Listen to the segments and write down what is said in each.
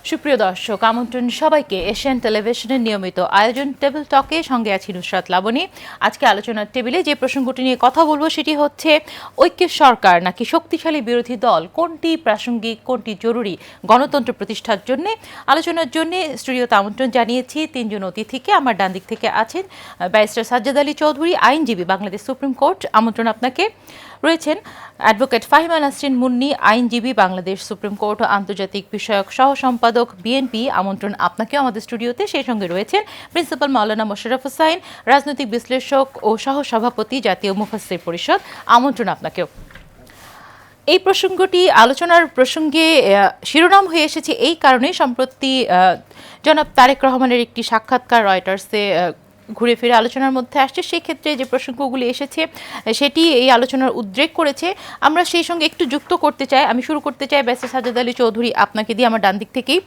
সুপ্রিয় দর্শক, আমন্ত্রণ সবাইকে এশিয়ান টেলিভিশনের নিয়মিত আয়োজন টেবিল টকে। সঙ্গে আছি নুসরাত লাবণী। আজকে আলোচনার টেবিলে যে প্রসঙ্গটি নিয়ে কথা বলবো সেটি হচ্ছে ঐক্যের সরকার নাকি শক্তিশালী বিরোধী দল, কোনটি প্রাসঙ্গিক, কোনটি জরুরি গণতন্ত্র প্রতিষ্ঠার জন্য। আলোচনার জন্য স্টুডিওতে আমন্ত্রণ জানিয়েছি তিনজন অতিথিকে। আমার ডান দিক থেকে আছেন ব্যারিস্টার সাজ্জাদ আলী চৌধুরী, আইনজীবী, বাংলাদেশ সুপ্রিম কোর্ট, আমন্ত্রণ আপনাকে। রয়েছেন অ্যাডভোকেট ফাহিমা নাসরিন মুন্নি, আইনজীবী, বাংলাদেশ সুপ্রিম কোর্ট ও আন্তর্জাতিক বিষয়ক সহ সম্পাদক, বিএনপি, আমন্ত্রণ আপনাকেও আমাদের স্টুডিওতে। সেই সঙ্গে রয়েছেন প্রিন্সিপাল মাওলানা মোশাররফ হোসাইন, রাজনৈতিক বিশ্লেষক ও সহ সভাপতি, জাতীয় মুফাসসির পরিষদ, আমন্ত্রণ আপনাকেও। এই প্রসঙ্গটি আলোচনার প্রসঙ্গে শিরোনাম হয়ে এসেছে এই কারণে, সম্প্রতি জনাব তারেক রহমানের একটি সাক্ষাৎকার রয়টার্সে ঘুরে ফিরে আলোচনার মধ্যে আসছে। সেক্ষেত্রে যে প্রসঙ্গগুলি এসেছে সেটি এই আলোচনার উদ্রেক করেছে। আমরা সেই সঙ্গে একটু যুক্ত করতে চাই। আমি শুরু করতে চাই ব্যারিস্টার সাজ্জাদ আলী চৌধুরী, আপনাকে দিয়ে, আমার ডান দিক থেকেই।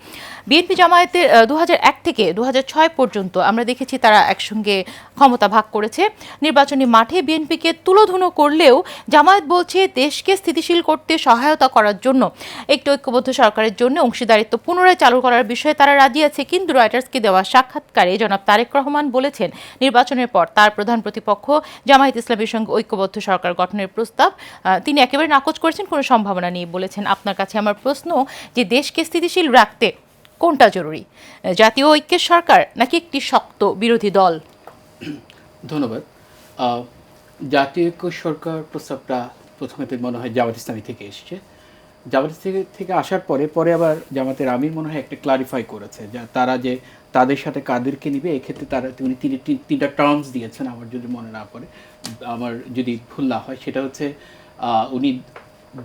বিএনপি জামায়াতের 2001 থেকে 2006 পর্যন্ত আমরা দেখেছি তারা একসঙ্গে ক্ষমতা ভাগ করেছে। নির্বাচনী মাঠে বিএনপিকে তুলোধুনো করলেও জামায়াত বলছে দেশকে স্থিতিশীল করতে সহায়তা করার জন্য একটি ঐক্যবদ্ধ সরকারের জন্য অংশীদারিত্ব পুনরায় চালু করার বিষয়ে তারা রাজি আছে। কিন্তু রয়টার্সকে দেওয়া সাক্ষাৎকারে জনাব তারেক রহমান বলেছেন নির্বাচনের পর তার প্রধান প্রতিপক্ষ জামায়াত ইসলামীর সঙ্গে ঐক্যবদ্ধ সরকার গঠনের প্রস্তাব তিনি একেবারে নাকচ করেছেন, কোনো সম্ভাবনা নেই বলেছেন। আপনার কাছে আমার প্রশ্ন, যে দেশকে স্থিতিশীল রাখতে কোনটা জরুরি, জাতীয় ঐক্যের সরকার নাকি একটি শক্ত বিরোধী দল? ধন্যবাদ। জাতীয় ঐক্য সরকার প্রস্তাবটা প্রথমে তো মনে হয় জামাত ইসলামী থেকে এসেছে। জামাত থেকে আসার পরে আবার জামাতের আমির মনে হয় একটা ক্লারিফাই করেছে, যা তারা যে তাদের সাথে কাদেরকে নিবে, এক্ষেত্রে তারা উনি তিনটা টার্মস দিয়েছেন, আমার যদি মনে না পড়ে, আমার যদি ভুল না হয়, সেটা হচ্ছে উনি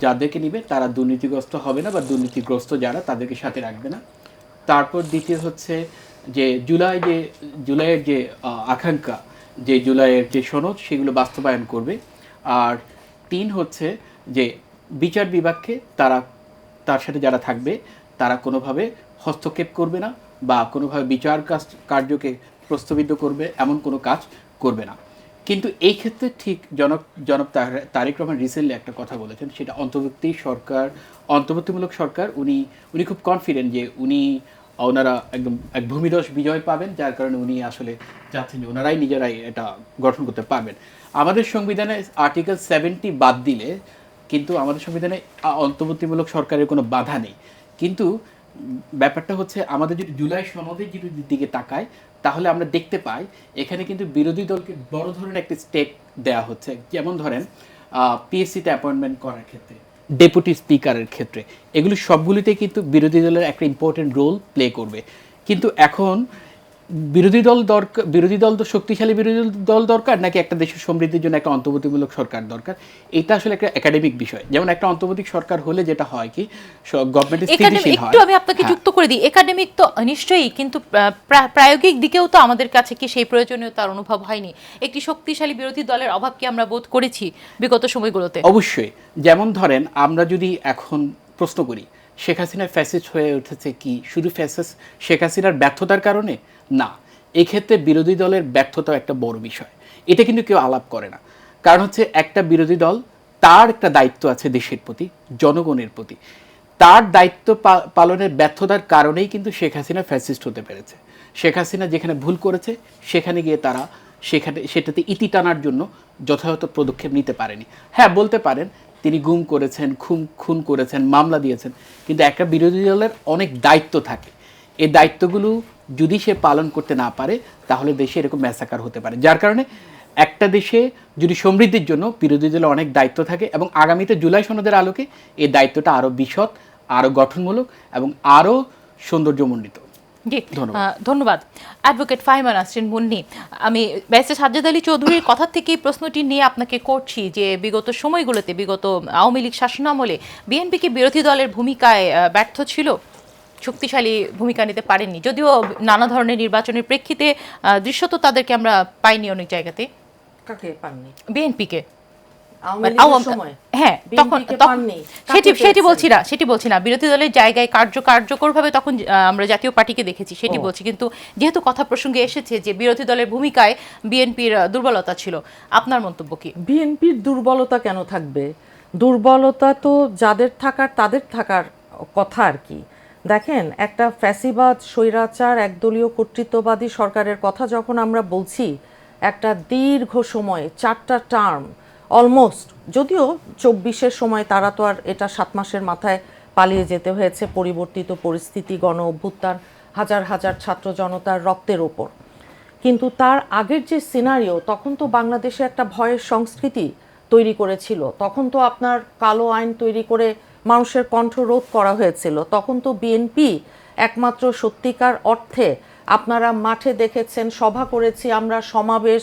যাদেরকে নিবে তারা দুর্নীতিগ্রস্ত হবে না, বা দুর্নীতিগ্রস্ত যারা তাদেরকে সাথে রাখবে না। তারপর দ্বিতীয় হচ্ছে যে জুলাইয়ের যে আকাঙ্ক্ষা, যে জুলাইয়ের যে সনদ, সেগুলো বাস্তবায়ন করবে। আর 3 হচ্ছে যে বিচার বিভাগকে তার সাথে যারা থাকবে তারা কোনোভাবে হস্তক্ষেপ করবে না, বা কোনোভাবে বিচার কার্যকে প্রস্তাবিত করবে এমন কোনো কাজ করবে না। কিন্তু এই ক্ষেত্রে ঠিক জনাব তারেক রহমান রিসেন্টলি একটা কথা বলেছেন, সেটা অন্তর্বর্তীমূলক সরকার। উনি খুব কনফিডেন্ট যে ওনারা একদম এক ভূমিধস বিজয় পাবেন, যার কারণে উনি আসলে চাচ্ছেন যে ওনারাই নিজেরাই এটা গঠন করতে পারবেন। আমাদের সংবিধানে আর্টিকেল 70 বাদ দিলে কিন্তু আমাদের সংবিধানে অন্তর্বর্তীমূলক সরকারের কোনো বাধা নেই। কিন্তু ব্যাপারটা হচ্ছে, আমাদের যদি জুলাই সনদের দিকে তাকায়, তাহলে আমরা দেখতে পাই এখানে কিন্তু বিরোধী দলকে বড় ধরনের একটা স্টেক দেওয়া হচ্ছে। যেমন ধরেন পিএসসিতে অ্যাপয়েন্টমেন্ট করার ক্ষেত্রে, ডেপুটি স্পিকারের ক্ষেত্রে, এগুলো সবগুলিতে কিন্তু বিরোধী দলের একটা ইম্পর্টেন্ট রোল প্লে করবে। কিন্তু এখন বিরোধী দল তো শক্তিশালী বিরোধী দল দরকার, নাকি একটা দেশের সমৃদ্ধির জন্য একটা অন্তর্বর্তীমূলক সরকার দরকার? এটা আসলে একটা একাডেমিক বিষয়। যেমন একটা অন্তর্বর্তী সরকার হলে যেটা হয় কি, গভর্নমেন্টের স্থিতিশীল হয়। একটু আমি আপনাকে যুক্ত করে দিই, একাডেমিক তো নিশ্চয়ই, কিন্তু প্রায়োগিক দিকেও তো আমাদের কাছে কি সেই প্রয়োজনীয়তার অনুভব হয়নি? একটি শক্তিশালী বিরোধী দলের অভাব কি আমরা বোধ করেছি বিগত সময়গুলোতে? অবশ্যই। যেমন ধরেন, আমরা যদি এখন প্রশ্ন করি শেখ হাসিনা ফ্যাসিস্ট হয়ে উঠেছে কি শুধু শেখ হাসিনার ব্যর্থতার কারণে? না, এক্ষেত্রে বিরোধী দলের ব্যর্থতা একটা বড় বিষয়। এটা কিন্তু কেউ আলাপ করে না। কারণ হচ্ছে, একটা বিরোধী দল, তার একটা দায়িত্ব আছে দেশের প্রতি, জনগণের প্রতি। তার দায়িত্ব পালনের ব্যর্থতার কারণেই কিন্তু শেখ হাসিনা ফ্যাসিস্ট হতে পেরেছে। শেখ হাসিনা যেখানে ভুল করেছে, সেখানে গিয়ে তারা সেটাতে ইতি টানার জন্য যথাযথ পদক্ষেপ নিতে পারেনি। হ্যাঁ, বলতে পারেন তিনি গুম করেছেন, খুন করেছেন, মামলা দিয়েছেন, কিন্তু একটা বিরোধী দলের অনেক দায়িত্ব থাকে। এই দায়িত্বগুলো যদি সে পালন করতে না পারে, তাহলে দেশে এরকম ম্যাসাকার হতে পারে। যার কারণে একটা দেশে যদি সমৃদ্ধির জন্য বিরোধী দলের অনেক দায়িত্ব থাকে, এবং আগামীতে জুলাই সনদের আলোকে এই দায়িত্বটা আরও বিশদ, আরও গঠনমূলক এবং আরও সৌন্দর্যমণ্ডিত। জি, ধন্যবাদ। অ্যাডভোকেট ফাহিমা নাসরিন মুন্নি, আমি ব্যারিস্টার সাজ্জাদ আলী চৌধুরীর কথা থেকেই প্রশ্নটি নিয়ে আপনাকে করছি যে বিগত সময়গুলোতে, বিগত আওয়ামী লীগ শাসনামলে বিএনপি কি বিরোধী দলের ভূমিকায় ব্যর্থ ছিল, শক্তিশালী ভূমিকা নিতে পারেননি? যদিও নানা ধরনের নির্বাচনের প্রেক্ষিতে দৃশ্যত তাদেরকে আমরা পাইনি অনেক জায়গাতে। কাকে পাননি? বিএনপিকে। হ্যাঁ, তখন সেটি বলছি না, বিরোধী দলের জায়গায় কার্যকরভাবে তখন আমরা জাতীয় পার্টিকে দেখেছি, সেটি বলছি। কিন্তু যেহেতু কথা প্রসঙ্গে এসেছে যে বিরোধী দলের ভূমিকায় বিএনপির দুর্বলতা ছিল, আপনার মন্তব্য কি? বিএনপির দুর্বলতা কেন থাকবে? দুর্বলতা তো যাদের থাকার তাদের থাকার কথা আর কি। দেখেন, একটা ফ্যাসিবাদ স্বৈরাচার একদলীয় কর্তৃত্ববাদী সরকারের কথা যখন আমরা বলছি, একটা দীর্ঘ সময় 4টা টার্ম অলমোস্ট, যদিও 24-এর সময় তারা তো আর এটা 7 মাসের মাথায় পালিয়ে যেতে হয়েছে, পরিবর্তিত পরিস্থিতি, গণ অভ্যুত্থান, হাজার হাজার ছাত্র জনতার রক্তের ওপর। কিন্তু তার আগের যে সিনারিও, তখন তো বাংলাদেশে একটা ভয়ের সংস্কৃতি তৈরি করেছিল। তখন তো আপনার কালো আইন তৈরি করে মানুষের কণ্ঠ রোধ করা হয়েছিল। তখন তো বিএনপি একমাত্র সত্যিকার অর্থে, আপনারা মাঠে দেখেছেন, সভা করেছি আমরা, সমাবেশ,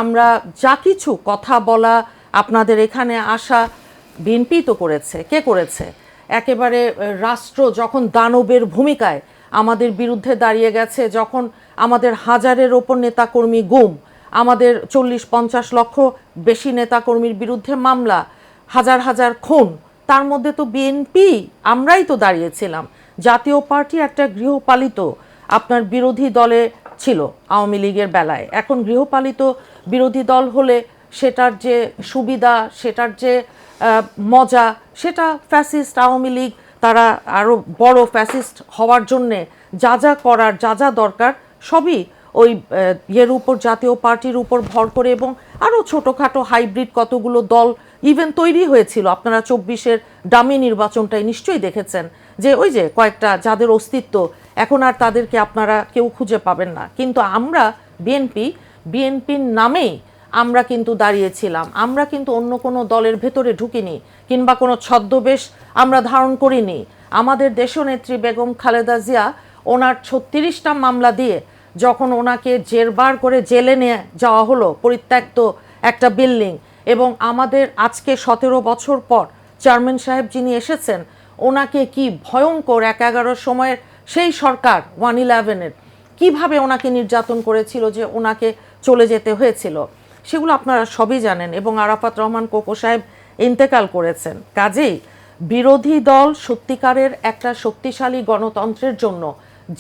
আমরা যা কিছু কথা বলা, আপনাদের এখানে আসা, বিএনপি তো করেছে। কে করেছে? একেবারে রাষ্ট্র যখন দানবের ভূমিকায় আমাদের বিরুদ্ধে দাঁড়িয়ে গেছে, যখন আমাদের হাজারের ওপর নেতাকর্মী গুম, আমাদের 40-50 লক্ষ বেশি নেতাকর্মীর বিরুদ্ধে মামলা, হাজার হাজার খুন, তার মধ্যে তো বিএনপি আমরাই তো দাঁড়িয়েছিলাম। জাতীয় পার্টি একটা গৃহপালিত আপনার বিরোধী দলে ছিল আওয়ামী লীগের বেলায়। এখন গৃহপালিত বিরোধী দল হলে সেটার যে সুবিধা, সেটার যে মজা, সেটা ফ্যাসিস্ট আওয়ামী লীগ তারা আরও বড় ফ্যাসিস্ট হওয়ার জন্যে যা যা করার, যা যা দরকার সবই ওই ইয়ের উপর, জাতীয় পার্টির উপর ভর করে, এবং আরও ছোটোখাটো হাইব্রিড কতগুলো দল ইভেন তৈরি হয়েছিল। আপনারা 24-এর ডামি নির্বাচনটাই নিশ্চয়ই দেখেছেন, যে ওই যে কয়েকটা যাদের অস্তিত্ব এখন আর তাদেরকে আপনারা কেউ খুঁজে পাবেন না। কিন্তু আমরা বিএনপির নামেই আমরা কিন্তু দাঁড়িয়েছিলাম। আমরা কিন্তু অন্য কোনো দলের ভেতরে ঢুকিনি, কিংবা কোনো ছদ্মবেশ আমরা ধারণ করিনি। আমাদের দেশনেত্রী বেগম খালেদা জিয়া ওনার 36টা মামলা দিয়ে যখন ওনাকে জেরবার করে জেলে নিয়ে যাওয়া হলো, পরিত্যক্ত একটা বিল্ডিং, এবং আমাদের আজকে 17 বছর পর চেয়ারম্যান সাহেব যিনি এসেছেন, ওনাকে কি ভয়ঙ্কর 11 সময়ের সেই সরকার 111-এর কিভাবে ওনাকে নির্যাতন করেছিল, যে ওনাকে চলে যেতে হয়েছিল, সেগুলো আপনারা সবই জানেন। এবং আরাফাত রহমান কোকো সাহেব ইন্তেকাল করেছেন। কাজেই বিরোধী দল সত্যিকারের একটা শক্তিশালী গণতন্ত্রের জন্য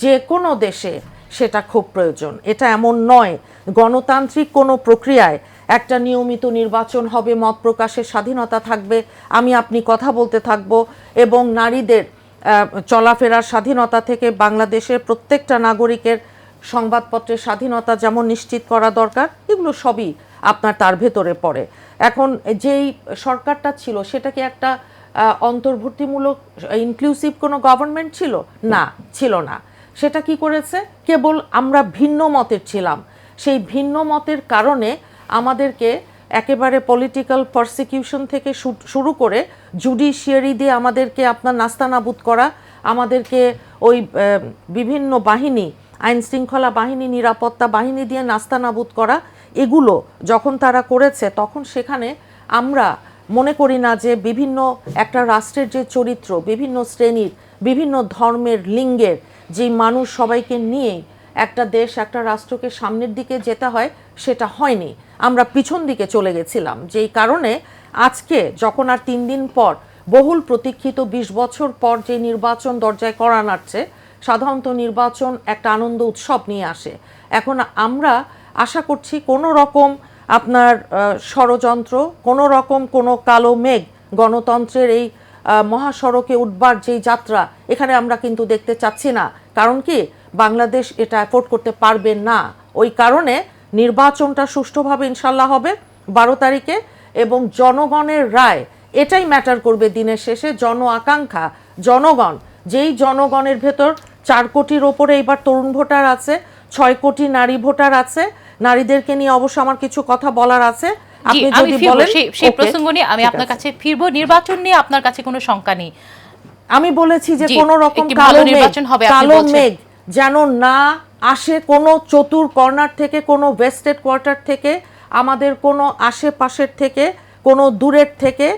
যে কোনো দেশে সেটা খুব প্রয়োজন। এটা এমন নয় গণতান্ত্রিক কোনো প্রক্রিয়ায় একটা নিয়মিত নির্বাচন হবে, মত প্রকাশের স্বাধীনতা থাকবে, আমি আপনি কথা বলতে থাকব, এবং নারীদের চলাফেরার স্বাধীনতা থেকে বাংলাদেশের প্রত্যেকটা নাগরিকের সংবাদপত্রের স্বাধীনতা যেমন নিশ্চিত করা দরকার, এগুলো সবই আপনার তার ভেতরে পড়ে। এখন যেই সরকারটা ছিল, সেটা কি একটা অন্তর্ভুক্তিমূলক ইনক্লুসিভ কোনো গভর্নমেন্ট ছিল? না, ছিল না। সেটা কি করেছে? কেবল আমরা ভিন্ন মতের ছিলাম, সেই ভিন্ন মতের কারণে আমাদেরকে একেবারে পলিটিক্যাল প্রসিকিউশন থেকে শুরু করে জুডিশিয়ারি দিয়ে আমাদেরকে আপনার নাস্তানাবুদ করা, আমাদেরকে ওই বিভিন্ন বাহিনী, আইন শৃঙ্খলা বাহিনী, নিরাপত্তা বাহিনী দিয়ে নাস্তানাবুদ করা, এগুলো যখন তারা করেছে, তখন সেখানে আমরা মনে করি না যে বিভিন্ন একটা রাষ্ট্রের যে চরিত্র, বিভিন্ন শ্রেণীর, বিভিন্ন ধর্মের, লিঙ্গের যে মানুষ সবাইকে নিয়ে একটা দেশ, একটা রাষ্ট্রকে সামনের দিকে যেতে হয়, সেটা হয়নি। আমরা পিছন দিকে চলে গেছিলাম, যেই কারণে আজকে যখন আর 3 দিন পর বহুল প্রতীক্ষিত 20 বছর পর যে নির্বাচন দরজায় করা নাড়ছে, সাধারণত নির্বাচন একটা আনন্দ উৎসব নিয়ে আসে। এখন আমরা আশা করছি কোনো রকম আপনার ষড়যন্ত্র, কোনো রকম কোনো কালো মেঘ গণতন্ত্রের এই মহাসড়কে উঠবার যেই যাত্রা, এখানে আমরা কিন্তু দেখতে চাচ্ছি না। কারণ কি, বাংলাদেশ এটা অ্যাফোর্ড করতে পারবে না। ওই কারণে নির্বাচনটা সুষ্ঠুভাবে ইনশাল্লাহ হবে 12 তারিখে, এবং জনগণের রায় এটাই ম্যাটার করবে দিনের শেষে। জন আকাঙ্ক্ষা, জনগণ, যেই জনগণের ভেতর 4 কোটির ওপরে এইবার তরুণ ভোটার আছে, 6 কোটি নারী ভোটার আছে। নারীদেরকে নিয়ে অবশ্য আমার কিছু কথা বলার আছে, আপনি যদি বলেন। সেই প্রসঙ্গ নিয়ে আমি আপনার কাছে ফিরবো। নির্বাচন নিয়ে আপনার কাছে কোনো শঙ্কা নেই? আমি বলেছি যে কোনো রকম কালো মেঘ যেন না আসে কোনো চতুর কর্নার থেকে, কোনো ওয়েস্টেড কোয়ার্টার থেকে, আমাদের কোনো আশেপাশের থেকে, কোনো দূরের থেকে।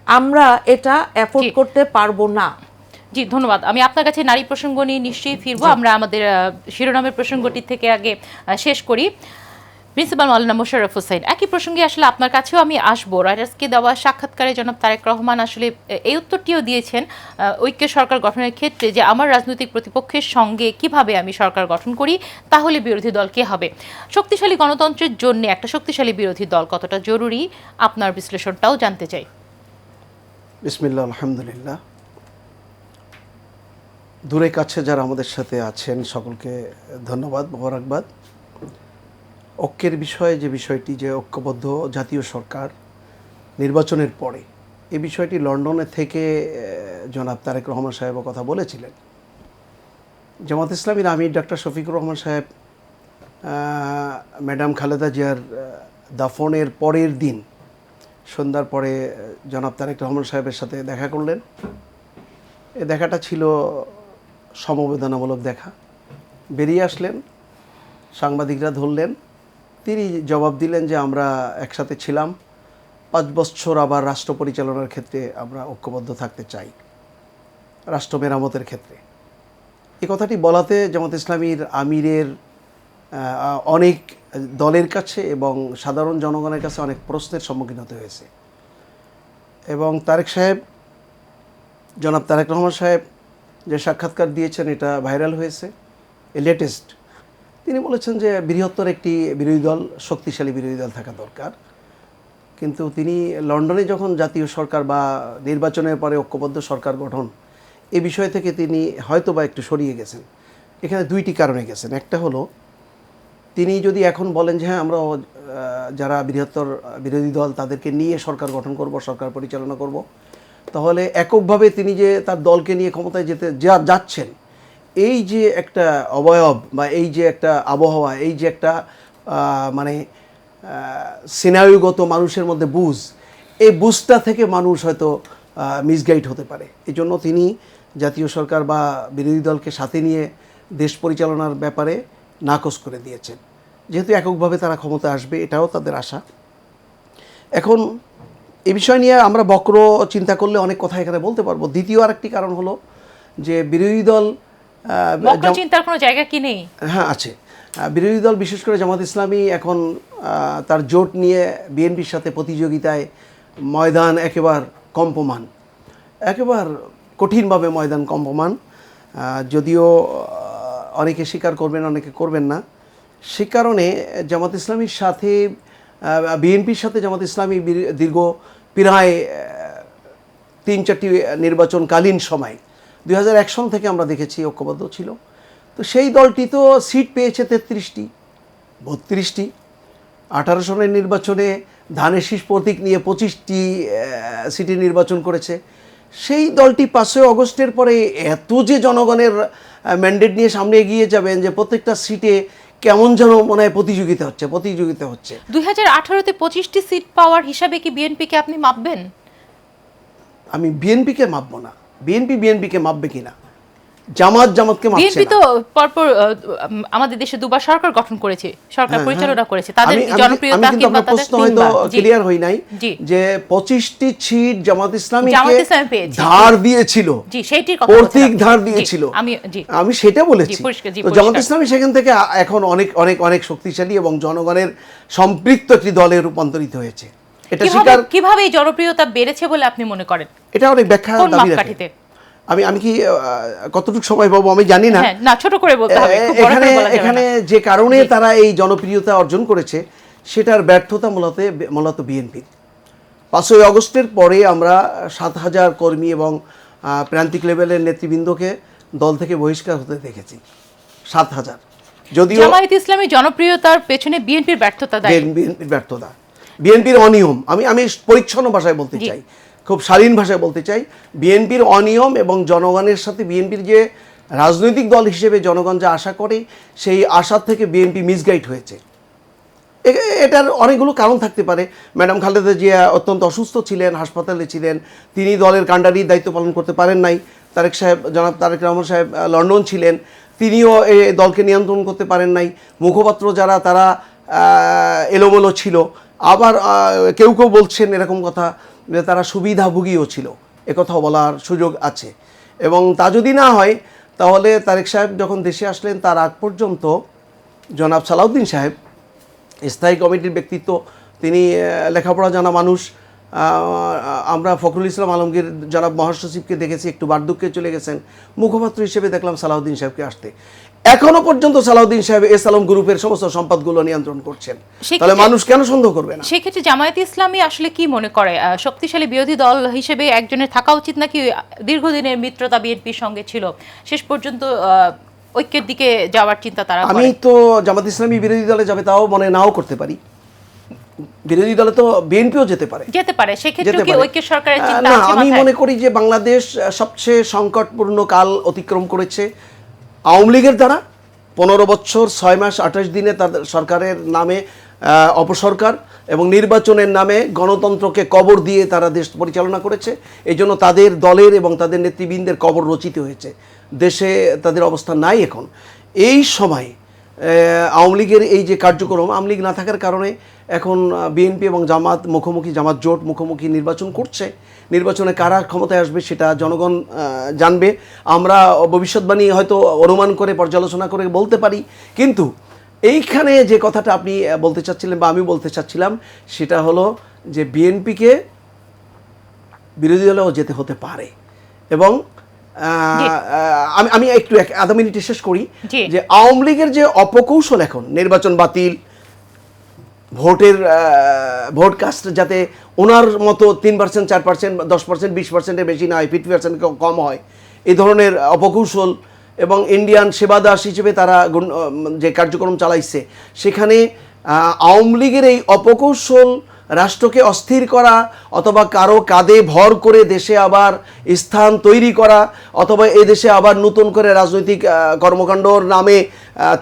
আমরা এটা অ্যাফোর্ড করতে পারবো না। জি, ধন্যবাদ। আমি আপনার কাছে নারী প্রসঙ্গ নিয়ে নিশ্চয়ই ফিরবো। আমরা আমাদের শিরোনামের প্রসঙ্গটি থেকে আগে শেষ করি। প্রিন্সিপাল মাওলানা মোশাররফ হোসেন, একই প্রসঙ্গে আসলে আপনার কাছেও আমি আসবো। রয়টার্সকে দেওয়া সাক্ষাৎকারে জনাব তারেক রহমান আসলে এই উত্তরটিও দিয়েছেন ঐক্য সরকার গঠনের ক্ষেত্রে, যে আমার রাজনৈতিক প্রতিপক্ষের সঙ্গে কিভাবে আমি সরকার গঠন করি, তাহলে বিরোধী দল কে হবে। শক্তিশালী গণতন্ত্রের জন্য একটা শক্তিশালী বিরোধী দল কতটা জরুরি, আপনার বিশ্লেষণটাও জানতে চাই। বিসমিল্লাহ, আলহামদুলিল্লাহ। দূরে কাছে যারা আমাদের সাথে আছেন সকলকে ধন্যবাদ, মোবারকবাদ। ঐক্যের বিষয়ে যে বিষয়টি, যে ঐক্যবদ্ধ জাতীয় সরকার নির্বাচনের পরে, এই বিষয়টি লন্ডনে থেকে জনাব তারেক রহমান সাহেবও কথা বলেছিলেন। জামাত ইসলামীর আমির ডক্টর শফিকুর রহমান সাহেব ম্যাডাম খালেদা জিয়ার দাফনের পরের দিন সন্ধ্যার পরে জনাব তারেক রহমান সাহেবের সাথে দেখা করলেন। এই দেখাটা ছিল সমবেদনামূলক দেখা। বেরিয়ে আসলেন, সাংবাদিকরা ধরলেন, তিনি জবাব দিলেন যে আমরা একসাথে ছিলাম, 5 বছর আবার রাষ্ট্র পরিচালনার ক্ষেত্রে আমরা ঐক্যবদ্ধ থাকতে চাই, রাষ্ট্র মেরামতের ক্ষেত্রে। এই কথাটি বলাতে জামাত ইসলামীর আমিরের অনেক দলের কাছে এবং সাধারণ জনগণের কাছে অনেক প্রশ্নের সম্মুখীন হতে হয়েছে। এবং তারেক সাহেব, জনাব তারেক রহমান সাহেব যে সাক্ষাৎকার দিয়েছেন এটা ভাইরাল হয়েছে, লেটেস্ট। তিনি বলেছেন যে বৃহত্তর একটি বিরোধী দল, শক্তিশালী বিরোধী দল থাকা দরকার। কিন্তু তিনি লন্ডনে যখন জাতীয় সরকার বা নির্বাচনের পরে ঐক্যবদ্ধ সরকার গঠন, এই বিষয় থেকে তিনি হয়তো বা একটু সরিয়ে গেছেন। এখানে 2টি কারণে গেছেন। একটা হলো, তিনি যদি এখন বলেন যে হ্যাঁ আমরা যারা বৃহত্তর বিরোধী দল তাদেরকে নিয়ে সরকার গঠন করব, সরকার পরিচালনা করব, তাহলে এককভাবে তিনি যে তার দলকে নিয়ে ক্ষমতায় যেতে যাচ্ছেন, এই যে একটা অবয়ব বা এই যে একটা আবহাওয়া, এই যে একটা মানে সিনারিওগত মানুষের মধ্যে বুঝ, এই বুঝটা থেকে মানুষ হয়তো মিসগাইড হতে পারে। এই জন্য তিনি জাতীয় সরকার বা বিরোধী দলকে সাথে নিয়ে দেশ পরিচালনার ব্যাপারে নাকচ করে দিয়েছেন। যেহেতু এককভাবে তারা ক্ষমতা আসবে, এটাও তাদের আশা। এখন এই বিষয় নিয়ে আমরা বক্র চিন্তা করলে অনেক কথা এখানে বলতে পারবো। দ্বিতীয় আরেকটি কারণ হলো যে বিরোধী দল, চিন্তার কোনো জায়গা কি নেই? হ্যাঁ আছে। বিরোধী দল বিশেষ করে জামাত ইসলামী এখন তার জোট নিয়ে বিএনপির সাথে প্রতিযোগিতায় ময়দান একেবারে কম্পমান, একেবারে কঠিনভাবে ময়দান কম্পমান। যদিও অনেকে স্বীকার করবেন, অনেকে করবেন না। সে কারণে জামাত ইসলামীর সাথে বিএনপির সাথে জামাত ইসলামী দীর্ঘ প্রায় 3-4টি নির্বাচনকালীন সময় 2001 সন থেকে আমরা দেখেছি ঐক্যবদ্ধ ছিল। তো সেই দলটি তো সিট পেয়েছে 33টি, 32টি। 18 সনের নির্বাচনে ধানের শীষ প্রতীক নিয়ে 25টি সিটি নির্বাচন করেছে। সেই দলটি 5 আগস্টের পরে এত যে জনগণের ম্যান্ডেট নিয়ে সামনে এগিয়ে যাবেন যে প্রত্যেকটা সিটে কেমন যেন মনে হয় প্রতিযোগিতা হচ্ছে। 2018-তে 25টি সিট পাওয়ার হিসাবে কি বিএনপিকে আপনি মাপবেন? আমি বিএনপিকে মাপবো না। বিএনপিকে মাপবে কিনা, জামাতকে মাপছে না। বিএনপি তো পরপর আমাদের দেশে 2বার সরকার গঠন করেছে, সরকার পরিচালনা করেছে। তাদের জনপ্রিয়তা কিংবা তাদের প্রশ্ন হয়তো ক্লিয়ার হই নাই যে 25টি সিট জামাত ইসলামীকে ধার দিয়েছিল, জি সেইটির কথা প্রতীক ধার দিয়েছিল, আমি সেটা বলেছি। তো জামাত ইসলামী সেখান থেকে এখন অনেক অনেক অনেক শক্তিশালী এবং জনগণের সম্পৃক্ত একটি দলে রূপান্তরিত হয়েছে। এটা কিভাবে এই জনপ্রিয়তা বেড়েছে বলে আপনি মনে করেন? এটা অনেক ব্যাখ্যা দাবি রাখে। আমি কি কতটুকু সময় পাবো আমি জানি না, ছোট করে বলতে হবে। এখানে যে কারণে তারা এই জনপ্রিয়তা অর্জন করেছে সেটার ব্যর্থতা মূলত বিএনপির। 5 আগস্টের পরে আমরা 7,000 কর্মী এবং প্রান্তিক লেভেলের নেতৃবৃন্দকে দল থেকে বহিষ্কার হতে দেখেছি। 7,000। যদিও জামায়াত ইসলামী জনপ্রিয়তার পেছনে বিএনপির ব্যর্থতা, বিএনপির ব্যর্থতা, বিএনপির অনিয়ম। আমি পরিচ্ছন্ন ভাষায় বলতে চাই, খুব শালীন ভাষায় বলতে চাই, বিএনপির অনিয়ম এবং জনগণের সাথে বিএনপির যে রাজনৈতিক দল হিসেবে জনগণ যা আশা করে সেই আশা থেকে বিএনপি মিসগাইড হয়েছে। এটার অনেকগুলো কারণ থাকতে পারে। ম্যাডাম খালেদা জিয়া অত্যন্ত অসুস্থ ছিলেন, হাসপাতালে ছিলেন, তিনি দলের কাণ্ডারির দায়িত্ব পালন করতে পারেন নাই। জনাব তারেক রহমান সাহেব লন্ডন ছিলেন, তিনিও এই দলকে নিয়ন্ত্রণ করতে পারেন নাই। মুখপাত্র যারা তারা এলোমেলো ছিল। আবার কেউ বলছেন এরকম কথা যে তারা সুবিধাভোগীও ছিল, একথাও বলার সুযোগ আছে। এবং তা যদি না হয় তাহলে তারেক সাহেব যখন দেশে আসলেন তার আগ পর্যন্ত জনাব সালাউদ্দিন সাহেব স্থায়ী কমিটির ব্যক্তিত্ব, তিনি লেখাপড়া জানা মানুষ। আমরা ফখরুল ইসলাম আলমগীর জনাব মহাসচিবকে দেখেছি, একটু বার্ধক্যে চলে গেছেন, মুখপাত্র হিসেবে দেখলাম সালাউদ্দিন সাহেবকে আসতে। এখনো পর্যন্ত সালাউদ্দিন সাহেব এস আলম গ্রুপের সমস্ত সম্পদগুলো নিয়ন্ত্রণ করছেন, সেক্ষেত্রে- তাহলে মানুষ কেন সন্দেহ করবে না? সেক্ষেত্রে জামায়াতে ইসলামী আসলে কি মনে করে, শক্তিশালী বিরোধী দল হিসেবে একজনের থাকা উচিত নাকি দীর্ঘদিনের মিত্রতা বিএনপির সঙ্গে ছিল, শেষ পর্যন্ত ঐক্যের দিকে যাওয়ার চিন্তা তারা আমি করে? তো জামাত ইসলামী বিরোধী দলে যাবে তাও মনে নাও করতে পারি, বিরোধী দলে তো বিএনপিও যেতে পারে। সেক্ষেত্রে যেতে কি পারে। ঐক্যের সরকারের চিন্তা না, আছে আমি মাথায়? মনে করি যে বাংলাদেশ সবচেয়ে সংকটপূর্ণ কাল অতিক্রম করেছে আওয়ামী লীগের দ্বারা। 15 বছর 6 মাস 28 দিনে তাদের সরকারের নামে অপসরকার এবং নির্বাচনের নামে গণতন্ত্রকে কবর দিয়ে তারা দেশ পরিচালনা করেছে। এই জন্য তাদের দলের এবং তাদের নেতৃবৃন্দের কবর রচিত হয়েছে, দেশে তাদের অবস্থা নাই এখন। এই সময় আওয়ামী লীগের এই যে কার্যক্রম, আওয়ামী লীগ না থাকার কারণে এখন বিএনপি এবং জামাত মুখোমুখি, জামাত জোট মুখোমুখি নির্বাচন করছে। নির্বাচনে কারা ক্ষমতায় আসবে সেটা জনগণ জানবে। আমরা ভবিষ্যৎবাণী হয়তো অনুমান করে পর্যালোচনা করে বলতে পারি, কিন্তু এইখানে যে কথাটা আপনি বলতে চাচ্ছিলেন বা আমি বলতে চাচ্ছিলাম সেটা হলো যে বিএনপিকে বিরোধী দলেও যেতে হতে পারে। এবং আমি একটু আধা মিনিটে শেষ করি যে আওয়ামী লীগের যে অপকৌশল এখন নির্বাচন বাতিল, ভোট কাস্ট যাতে ওনার মতো 3%, 4%, 10%, 20%-এর বেশি না হয়, 50% কম হয়, এই ধরনের অপকৌশল এবং ইন্ডিয়ান সেবাদাস হিসেবে তারা যে কার্যক্রম চালাইছে, সেখানে আওয়ামী লীগের এই অপকৌশল রাষ্ট্রকে অস্থির করা অথবা কারো কাঁধে ভর করে দেশে আবার স্থান তৈরি করা অথবা এই দেশে আবার নতুন করে রাজনৈতিক কর্মকাণ্ডর নামে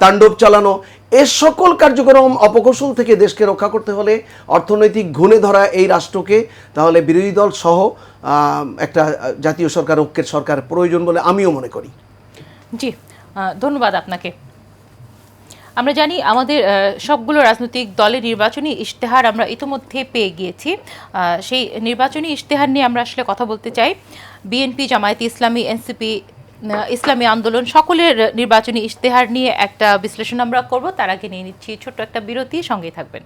তাণ্ডব চালানো, এ সকল কার্যক্রম অপকৌশল থেকে দেশকে রক্ষা করতে হলে অর্থনৈতিক ঘুণে ধরা এই রাষ্ট্রকে তাহলে বিরোধী দল সহ একটা জাতীয় সরকার, ঐক্যের সরকার প্রয়োজন বলে আমিও মনে করি। জি, ধন্যবাদ আপনাকে। আমরা জানি আমাদের সবগুলো রাজনৈতিক দলের নির্বাচনী ইশতেহার আমরা ইতিমধ্যে পেয়ে গিয়েছি। সেই নির্বাচনী ইশতেহার নিয়ে আমরা আসলে কথা বলতে চাই। বিএনপি, জামায়াতে ইসলামী, এনসিপি, ইসলামী আন্দোলন সকলের নির্বাচনী ইশতেহার নিয়ে একটা বিশ্লেষণ আমরা করব। তার আগে নিয়ে নিচ্ছি ছোট্ট একটা বিরতি, সঙ্গেই থাকবেন।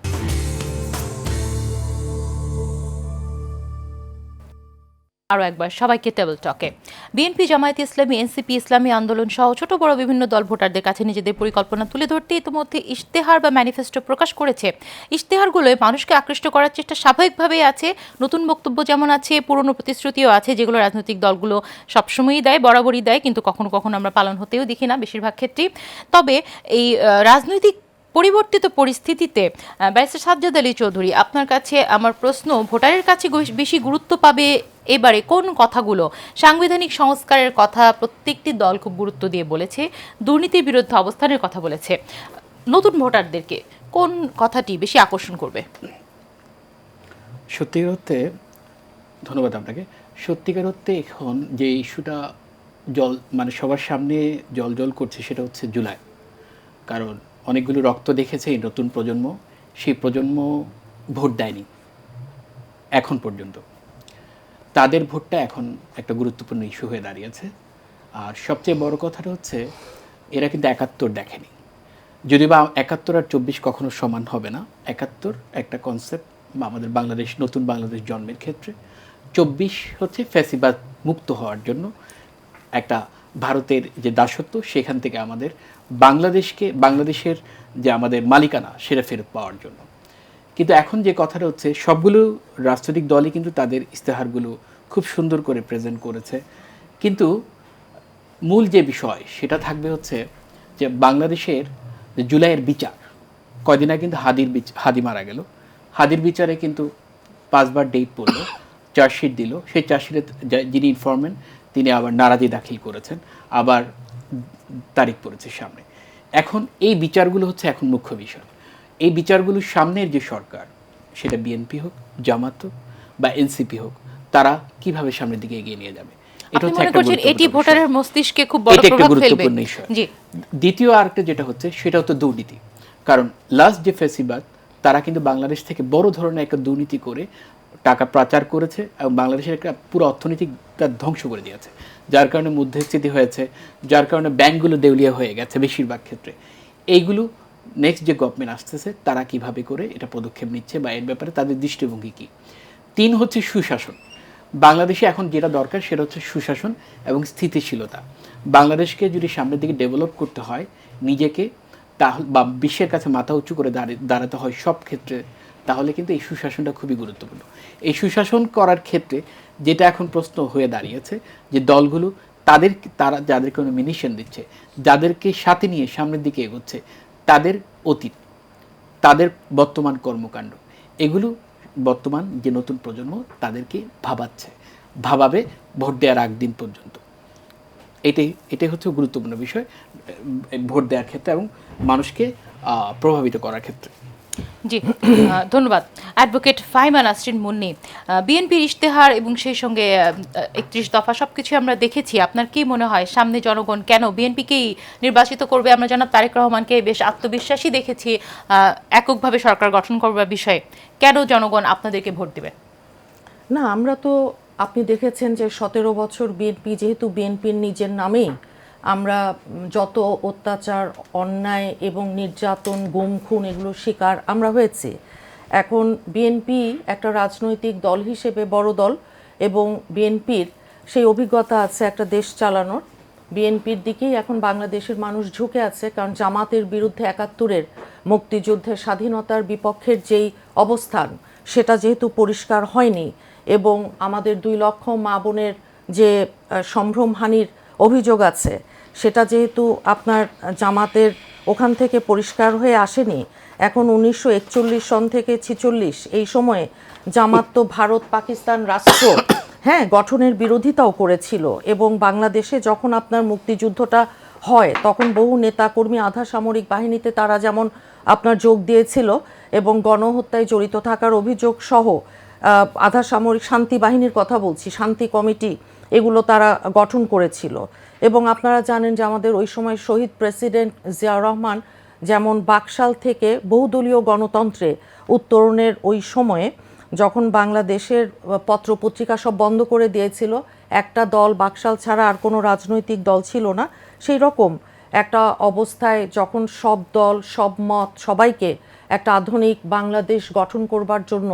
আরও একবার সবাইকে টেবিল টকে। বিএনপি, জামায়াতে ইসলামী, এনসিপি, ইসলামী আন্দোলন সহ ছোট বড় বিভিন্ন দল ভোটারদের কাছে নিজেদের পরিকল্পনা তুলে ধরতে ইতিমধ্যে ইশতেহার বা ম্যানিফেস্টো প্রকাশ করেছে। ইশতেহারগুলোয় মানুষকে আকৃষ্ট করার চেষ্টা স্বাভাবিকভাবেই আছে, নতুন বক্তব্য যেমন আছে, পুরনো প্রতিশ্রুতিও আছে, যেগুলো রাজনৈতিক দলগুলো সবসময়ই দেয়, বরাবরই দেয়, কিন্তু কখনো কখনো আমরা পালন হতেও দেখি না বেশিরভাগ ক্ষেত্রেই। তবে এই রাজনৈতিক পরিবর্তিত পরিস্থিতিতে ব্যারিস্টার সাজ্জাদ আলী চৌধুরী, আপনার কাছে আমার প্রশ্ন, ভোটারের কাছে বেশি গুরুত্ব পাবে এবারে কোন কথাগুলো? সাংবিধানিক সংস্কারের কথা প্রত্যেকটি দল খুব গুরুত্ব দিয়ে বলেছে, দুর্নীতির বিরুদ্ধে অবস্থানের কথা বলেছে। নতুন ভোটারদেরকে কোন কথাটি বেশি আকর্ষণ করবে? সত্যিকার অর্থে ধন্যবাদ আপনাকে। সত্যিকার অর্থে এখন যে ইস্যুটা সবার সামনে জল করছে সেটা হচ্ছে জুলাই। কারণ অনেকগুলো রক্ত দেখেছে এই নতুন প্রজন্ম, সেই প্রজন্ম ভোট দেয়নি এখন পর্যন্ত। তাদের ভোটটা এখন একটা গুরুত্বপূর্ণ ইস্যু হয়ে দাঁড়িয়েছে। আর সবচেয়ে বড় কথাটা হচ্ছে এরা কিন্তু 71 দেখেনি। যদি বা 71 আর 24 কখনো সমান হবে না। 71 একটা কনসেপ্ট বা আমাদের বাংলাদেশ, নতুন বাংলাদেশ জন্মের ক্ষেত্রে, 24 হচ্ছে ফ্যাসিবাদ মুক্ত হওয়ার জন্য একটা ভারতের যে দাসত্ব সেখান থেকে আমাদের বাংলাদেশের যে আমাদের মালিকানা সেটা ফেরত পাওয়ার জন্য। কিন্তু এখন যে কথাটা হচ্ছে সবগুলো রাজনৈতিক দলই কিন্তু তাদের ইশতেহারগুলো খুব সুন্দর করে প্রেজেন্ট করেছে, কিন্তু মূল যে বিষয় সেটা থাকবে হচ্ছে যে বাংলাদেশের যে জুলাইয়ের বিচার। কয়দিন আগে কিন্তু হাদি মারা গেল। হাদির বিচারে কিন্তু 5 বার ডেট পড়লো, চার্জশিট দিল। সেই চার্জশিটে যিনি ইনফরমেন্ট তিনি আবার নারাজি দাখিল করেছেন, আবার তারিখ পড়েছে সামনে। এখন এই বিচারগুলো হচ্ছে এখন মুখ্য বিষয়। এই বিচারগুলোর সামনের যে সরকার, সেটা বিএনপি হোক, জামাত হোক বা এনসিপি হোক, তারা কিভাবে সামনের দিকে এগিয়ে নিয়ে যাবে, এটা হচ্ছে একটা এটি ভোটারের মস্তিষ্কে খুব বড় প্রভাব ফেলবে। জি। দ্বিতীয় আরেকটা যেটা হচ্ছে সেটা হচ্ছে দুর্নীতি। কারণ লাস্ট যে ফ্যাসিবাদ, তারা কিন্তু বাংলাদেশ থেকে বড় ধরনের একটা দুর্নীতি করে টাকা পাচার করেছে এবং বাংলাদেশের একটা পুরো অর্থনীতিটা ধ্বংস করে দিয়েছে, যার কারণে মুদ্রাস্ফীতি হয়েছে, যার কারণে ব্যাংকগুলো দেউলিয়া হয়ে গেছে বেশিরভাগ ক্ষেত্রে। এইগুলো নেক্সট যে গভর্নমেন্ট আসতেছে তারা কিভাবে করে এটা পদক্ষেপ নিচ্ছে বা এর ব্যাপারে তাদের দৃষ্টিভঙ্গি কী। 3 হচ্ছে সুশাসন। বাংলাদেশে এখন যেটা দরকার সেটা হচ্ছে সুশাসন এবং স্থিতিশীলতা। বাংলাদেশকে যদি সামনের দিকে ডেভেলপ করতে হয় নিজেকে, তাহলে বা বিশ্বের কাছে মাথা উঁচু করে দাঁড়াতে হয় সব ক্ষেত্রে, তাহলে কিন্তু এই সুশাসনটা খুবই গুরুত্বপূর্ণ। এই সুশাসন করার ক্ষেত্রে যেটা এখন প্রশ্ন হয়ে দাঁড়িয়েছে যে দলগুলো তারা যাদেরকে নমিনেশন দিচ্ছে, যাদেরকে সাথে নিয়ে সামনের দিকে এগোচ্ছে, তাদের অতীত, তাদের বর্তমান কর্মকাণ্ড, এগুলো বর্তমান যে নতুন প্রজন্ম তাদেরকে ভাবাবে ভোট দেওয়ার আগ দিন পর্যন্ত। এটাই হচ্ছে গুরুত্বপূর্ণ বিষয় ভোট দেওয়ার ক্ষেত্রে এবং মানুষকে প্রভাবিত করার ক্ষেত্রে। জি, ধন্যবাদ অ্যাডভোকেট ফাহিমা নাসরিন মুন্নি। বিএনপির ইশতেহার এবং সেই সঙ্গে 31 দফা সবকিছু আমরা দেখেছি। আপনার কি মনে হয় সামনে জনগণ কেন বিএনপিকেই নির্বাচিত করবে? আমরা জনাব তারেক রহমানকে বেশ আত্মবিশ্বাসী দেখেছি এককভাবে সরকার গঠন করবার বিষয়ে। কেন জনগণ আপনাদেরকে ভোট দেবে? না, আমরা তো আপনি দেখেছেন যে 17 বছর বিএনপি, যেহেতু বিএনপির নিজের নামেই আমরা যত অত্যাচার, অন্যায় এবং নির্যাতন, গুম খুন এগুলোর শিকার আমরা হয়েছি। এখন বিএনপি একটা রাজনৈতিক দল হিসেবে বড় দল এবং বিএনপির সেই অভিজ্ঞতা আছে একটা দেশ চালানোর। বিএনপির দিকেই এখন বাংলাদেশের মানুষ ঝুঁকে আছে, কারণ জামাতের বিরুদ্ধে 71-এর মুক্তিযুদ্ধের স্বাধীনতার বিপক্ষের যেই অবস্থান সেটা যেহেতু পরিষ্কার হয়নি এবং আমাদের 2 লক্ষ মা বোনের যে সম্ভ্রমহানির অভিযোগ আছে সেটা যেহেতু আপনার জামাতের ওখান থেকে পরিষ্কার হয়ে আসেনি। এখন 1941 সন থেকে 46 এই সময়ে জামাত তো ভারত পাকিস্তান রাষ্ট্র গঠনের বিরোধিতাও করেছিল এবং বাংলাদেশে যখন আপনার মুক্তিযুদ্ধটা হয় তখন বহু নেতাকর্মী আধা সামরিক বাহিনীতে তারা যেমন আপনার যোগ দিয়েছিল এবং গণহত্যায় জড়িত থাকার অভিযোগ সহ আধা সামরিক শান্তি বাহিনীর কথা বলছি, শান্তি কমিটি, এগুলো তারা গঠন করেছিল। এবং আপনারা জানেন যে আমাদের ওই সময় শহীদ প্রেসিডেন্ট জিয়াউর রহমান যেমন বাকশাল থেকে বহুদলীয় গণতন্ত্রে উত্তরণের ওই সময়ে যখন বাংলাদেশের পত্রপত্রিকা সব বন্ধ করে দিয়েছিল, একটা দল বাকশাল ছাড়া আর কোনো রাজনৈতিক দল ছিল না, সেই রকম একটা অবস্থায় যখন সব দল, সব মত, সবাইকে একটা আধুনিক বাংলাদেশ গঠন করবার জন্য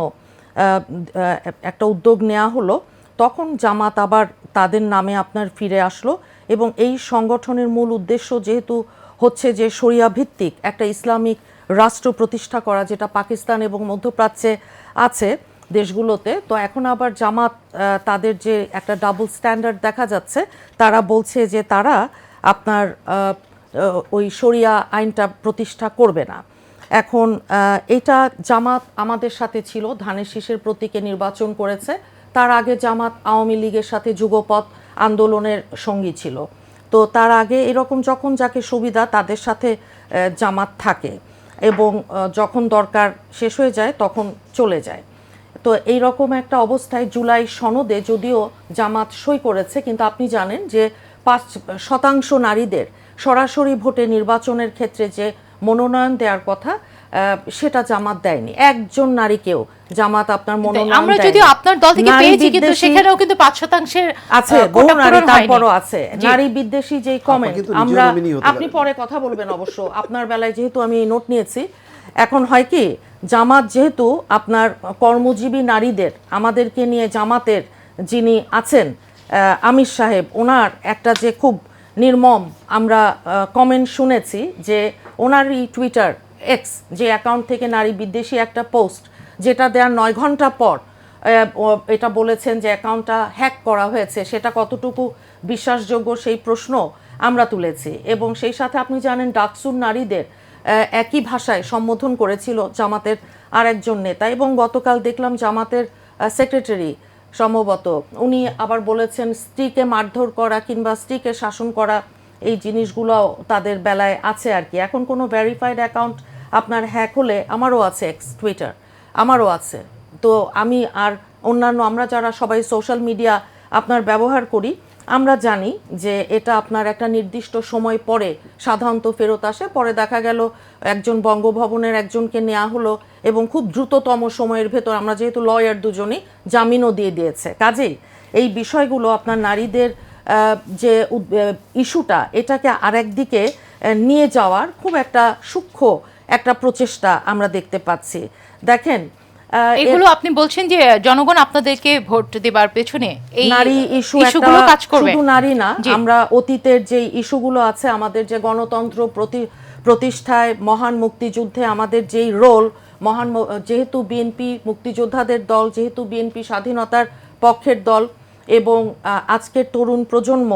একটা উদ্যোগ নেওয়া হলো, তখন জামাত আবার তাদের নামে আপনার ফিরে আসলো এবং এই সংগঠনের মূল উদ্দেশ্য যেহেতু হচ্ছে যে শরিয়া ভিত্তিক একটা ইসলামিক রাষ্ট্র প্রতিষ্ঠা করা, যেটা পাকিস্তান এবং মধ্যপ্রাচ্যে আছে দেশগুলোতে। তো এখন আবার জামাত তাদের যে একটা ডাবল স্ট্যান্ডার্ড দেখা যাচ্ছে, তারা বলছে যে তারা আপনার ওই শরিয়া আইনটা প্রতিষ্ঠা করবে না। এখন এটা জামাত আমাদের সাথে ছিল, ধানের শীষের প্রতীকে নির্বাচন করেছে। তার আগে জামাত আওয়ামী লীগের সাথে যুগপৎ আন্দোলনের সঙ্গী ছিল। তো তার আগে এরকম যখন যাকে সুবিধা তাদের সাথে জামাত থাকে এবং যখন দরকার শেষ হয়ে যায় তখন চলে যায়। তো এই রকম একটা অবস্থায় জুলাই সনদে যদিও জামাত সই করেছে, কিন্তু আপনি জানেন যে 5% নারীদের সরাসরি ভোটে নির্বাচনের ক্ষেত্রে যে মনোনয়ন দেওয়ার কথা সেটা জামাত দেয়নি। একজন নারীকেও জামাত আপনার মনোনয়ন আমরা যদিও আপনার দল থেকে পেয়েছি, কিন্তু সেখানেও কিন্তু 5% আছে, বহু নারী তারপরও আছে নারী বিদ্বেষী যেই কমেন্ট। আমরা আপনি পরে কথা বলবেন অবশ্য, আপনার বেলায় যেহেতু আমি নোট নিয়েছি। এখন হয় কি, জামাত যেহেতু আপনার কর্মজীবী নারীদের, আমাদেরকে নিয়ে জামাতের যিনি আছেন আমির সাহেব, ওনার একটা যে খুব নির্মম আমরা কমেন্ট শুনেছি যে ওনারই টুইটার এক্স যে অ্যাকাউন্ট থেকে নারী বিদ্বেষী একটা পোস্ট, যেটা দেওয়ার 9 ঘন্টা পর এটা বলেছেন যে অ্যাকাউন্টটা হ্যাক করা হয়েছে। সেটা কতটুকু বিশ্বাসযোগ্য সেই প্রশ্ন আমরা তুলেছি। এবং সেই সাথে আপনি জানেন ডাকসুর নারীদের একই ভাষায় সম্বোধন করেছিল জামাতের আর একজন নেতা। এবং গতকাল দেখলাম জামাতের সেক্রেটারি সম্ভবত উনি আবার বলেছেন স্ত্রীকে মারধর করা কিংবা স্ত্রীকে শাসন করা এই জিনিসগুলো তাদের বেলায় আছে আর কি। এখন কোনো ভেরিফাইড অ্যাকাউন্ট আপনার হ্যাক হলে, আমারও আছে এক্স টুইটার, আমারও আছে, তো আমি আর অন্যান্য আমরা যারা সবাই সোশ্যাল মিডিয়া আপনার ব্যবহার করি, আমরা জানি যে এটা আপনার একটা নির্দিষ্ট সময় পরে সাধারণত ফেরত আসে। পরে দেখা গেল একজন বঙ্গভবনের একজনকে নেওয়া হলো এবং খুব দ্রুততম সময়ের ভেতর, আমরা যেহেতু লয়ার দুজনই, জামিনও দিয়ে দিয়েছে। কাজেই এই বিষয়গুলো আপনার নারীদের যে ইস্যুটা, এটাকে আরেক দিকে নিয়ে যাওয়ার খুব একটা সূক্ষ্ম একটা প্রচেষ্টা আমরা দেখতে পাচ্ছি। দেখেন এগুলো আপনি বলছেন যে জনগণ আপনাদেরকে ভোট দেবার পেছনে এই নারী ইস্যুগুলো কাজ করবে। শুধু নারী না, আমরা অতীতের যে ইস্যুগুলো আছে, আমাদের যে গণতন্ত্র প্রতিষ্ঠায়, মহান মুক্তিযুদ্ধে আমাদের যেই রোল, যেহেতু বিএনপি মুক্তিযোদ্ধাদের দল, যেহেতু বিএনপি স্বাধীনতার পক্ষের দল, এবং আজকের তরুণ প্রজন্ম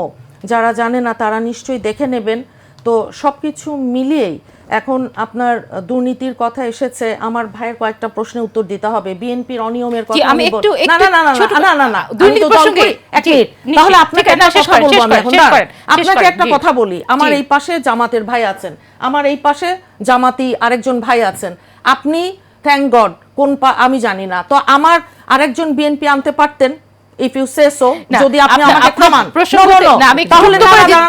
যারা জানে না তারা নিশ্চয়ই দেখে নেবেন। তো সবকিছু মিলিয়েই এখন আপনার দুর্নীতির কথা এসেছে, আমার ভাইয়ের কয়েকটা প্রশ্নের উত্তর দিতে হবে। বিএনপির অনিয়মের কথা আমি একটু না না না না না না দুর্নীতি প্রসঙ্গে তাহলে আপনাকে একটা কথা বলবো আমি এখন, আপনাকে একটা কথা বলি। আমার জি। এই পাশে জামাতের ভাই আছেন, আমার এই পাশে জামাতি আরেকজন ভাই আছেন। আপনি থ্যাংক গড আমি জানি না, তো আমার আরেকজন বিএনপি আনতে পারতেন, ইফ ইউ সে সো, যদি আপনি আমাকে থামান। তাহলে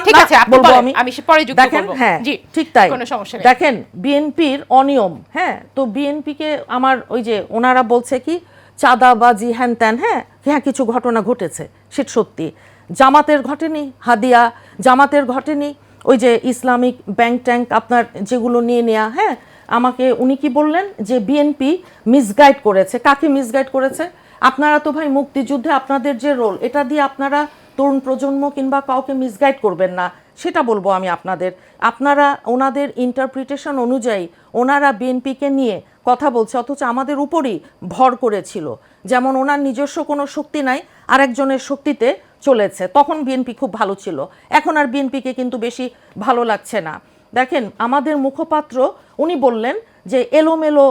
ঠিক আছে, বলবো আমি পরে যুক্ত দেখেন, করব। হ্যাঁ জি, ঠিক তাই। কোনো সমস্যা নেই। দেখেন বিএনপির অনিয়ম, হ্যাঁ, তো বিএনপিকে আমার ওই যে ওনারা বলছে কি চাঁদাবাজি হ্যান ত্যান, হ্যাঁ হ্যাঁ কিছু ঘটনা ঘটেছে, সেটা সত্যি। জামাতের ঘটেনি, হাদিয়া জামাতের ঘটেনি, ওই যে ইসলামিক ব্যাংক ট্যাঙ্ক আপনার যেগুলো নিয়ে নেয়া, হ্যাঁ আমাকে উনি কি বললেন যে বিএনপি মিসগাইড করেছে। কাকে মিসগাইড করেছে? আপনারা তো ভাই মুক্তিযুদ্ধে আপনাদের যে রোল, এটা দিয়ে আপনারা তরুণ প্রজন্ম কিংবা কাউকে মিসগাইড করবেন না, সেটা বলবো আমি আপনাদের। আপনারা ওনাদের ইন্টারপ্রিটেশন অনুযায়ী ওনারা বিএনপিকে নিয়ে কথা বলছে, অথচ আমাদের উপরই ভর করেছিল। যেমন ওনার নিজস্ব কোনো শক্তি নাই, আরেকজনের শক্তিতে চলেছে, তখন বিএনপি খুব ভালো ছিল, এখন আর বিএনপিকে কিন্তু বেশি ভালো লাগছে না। দেখেন আমাদের মুখপাত্র উনি বললেন যে এলোমেলো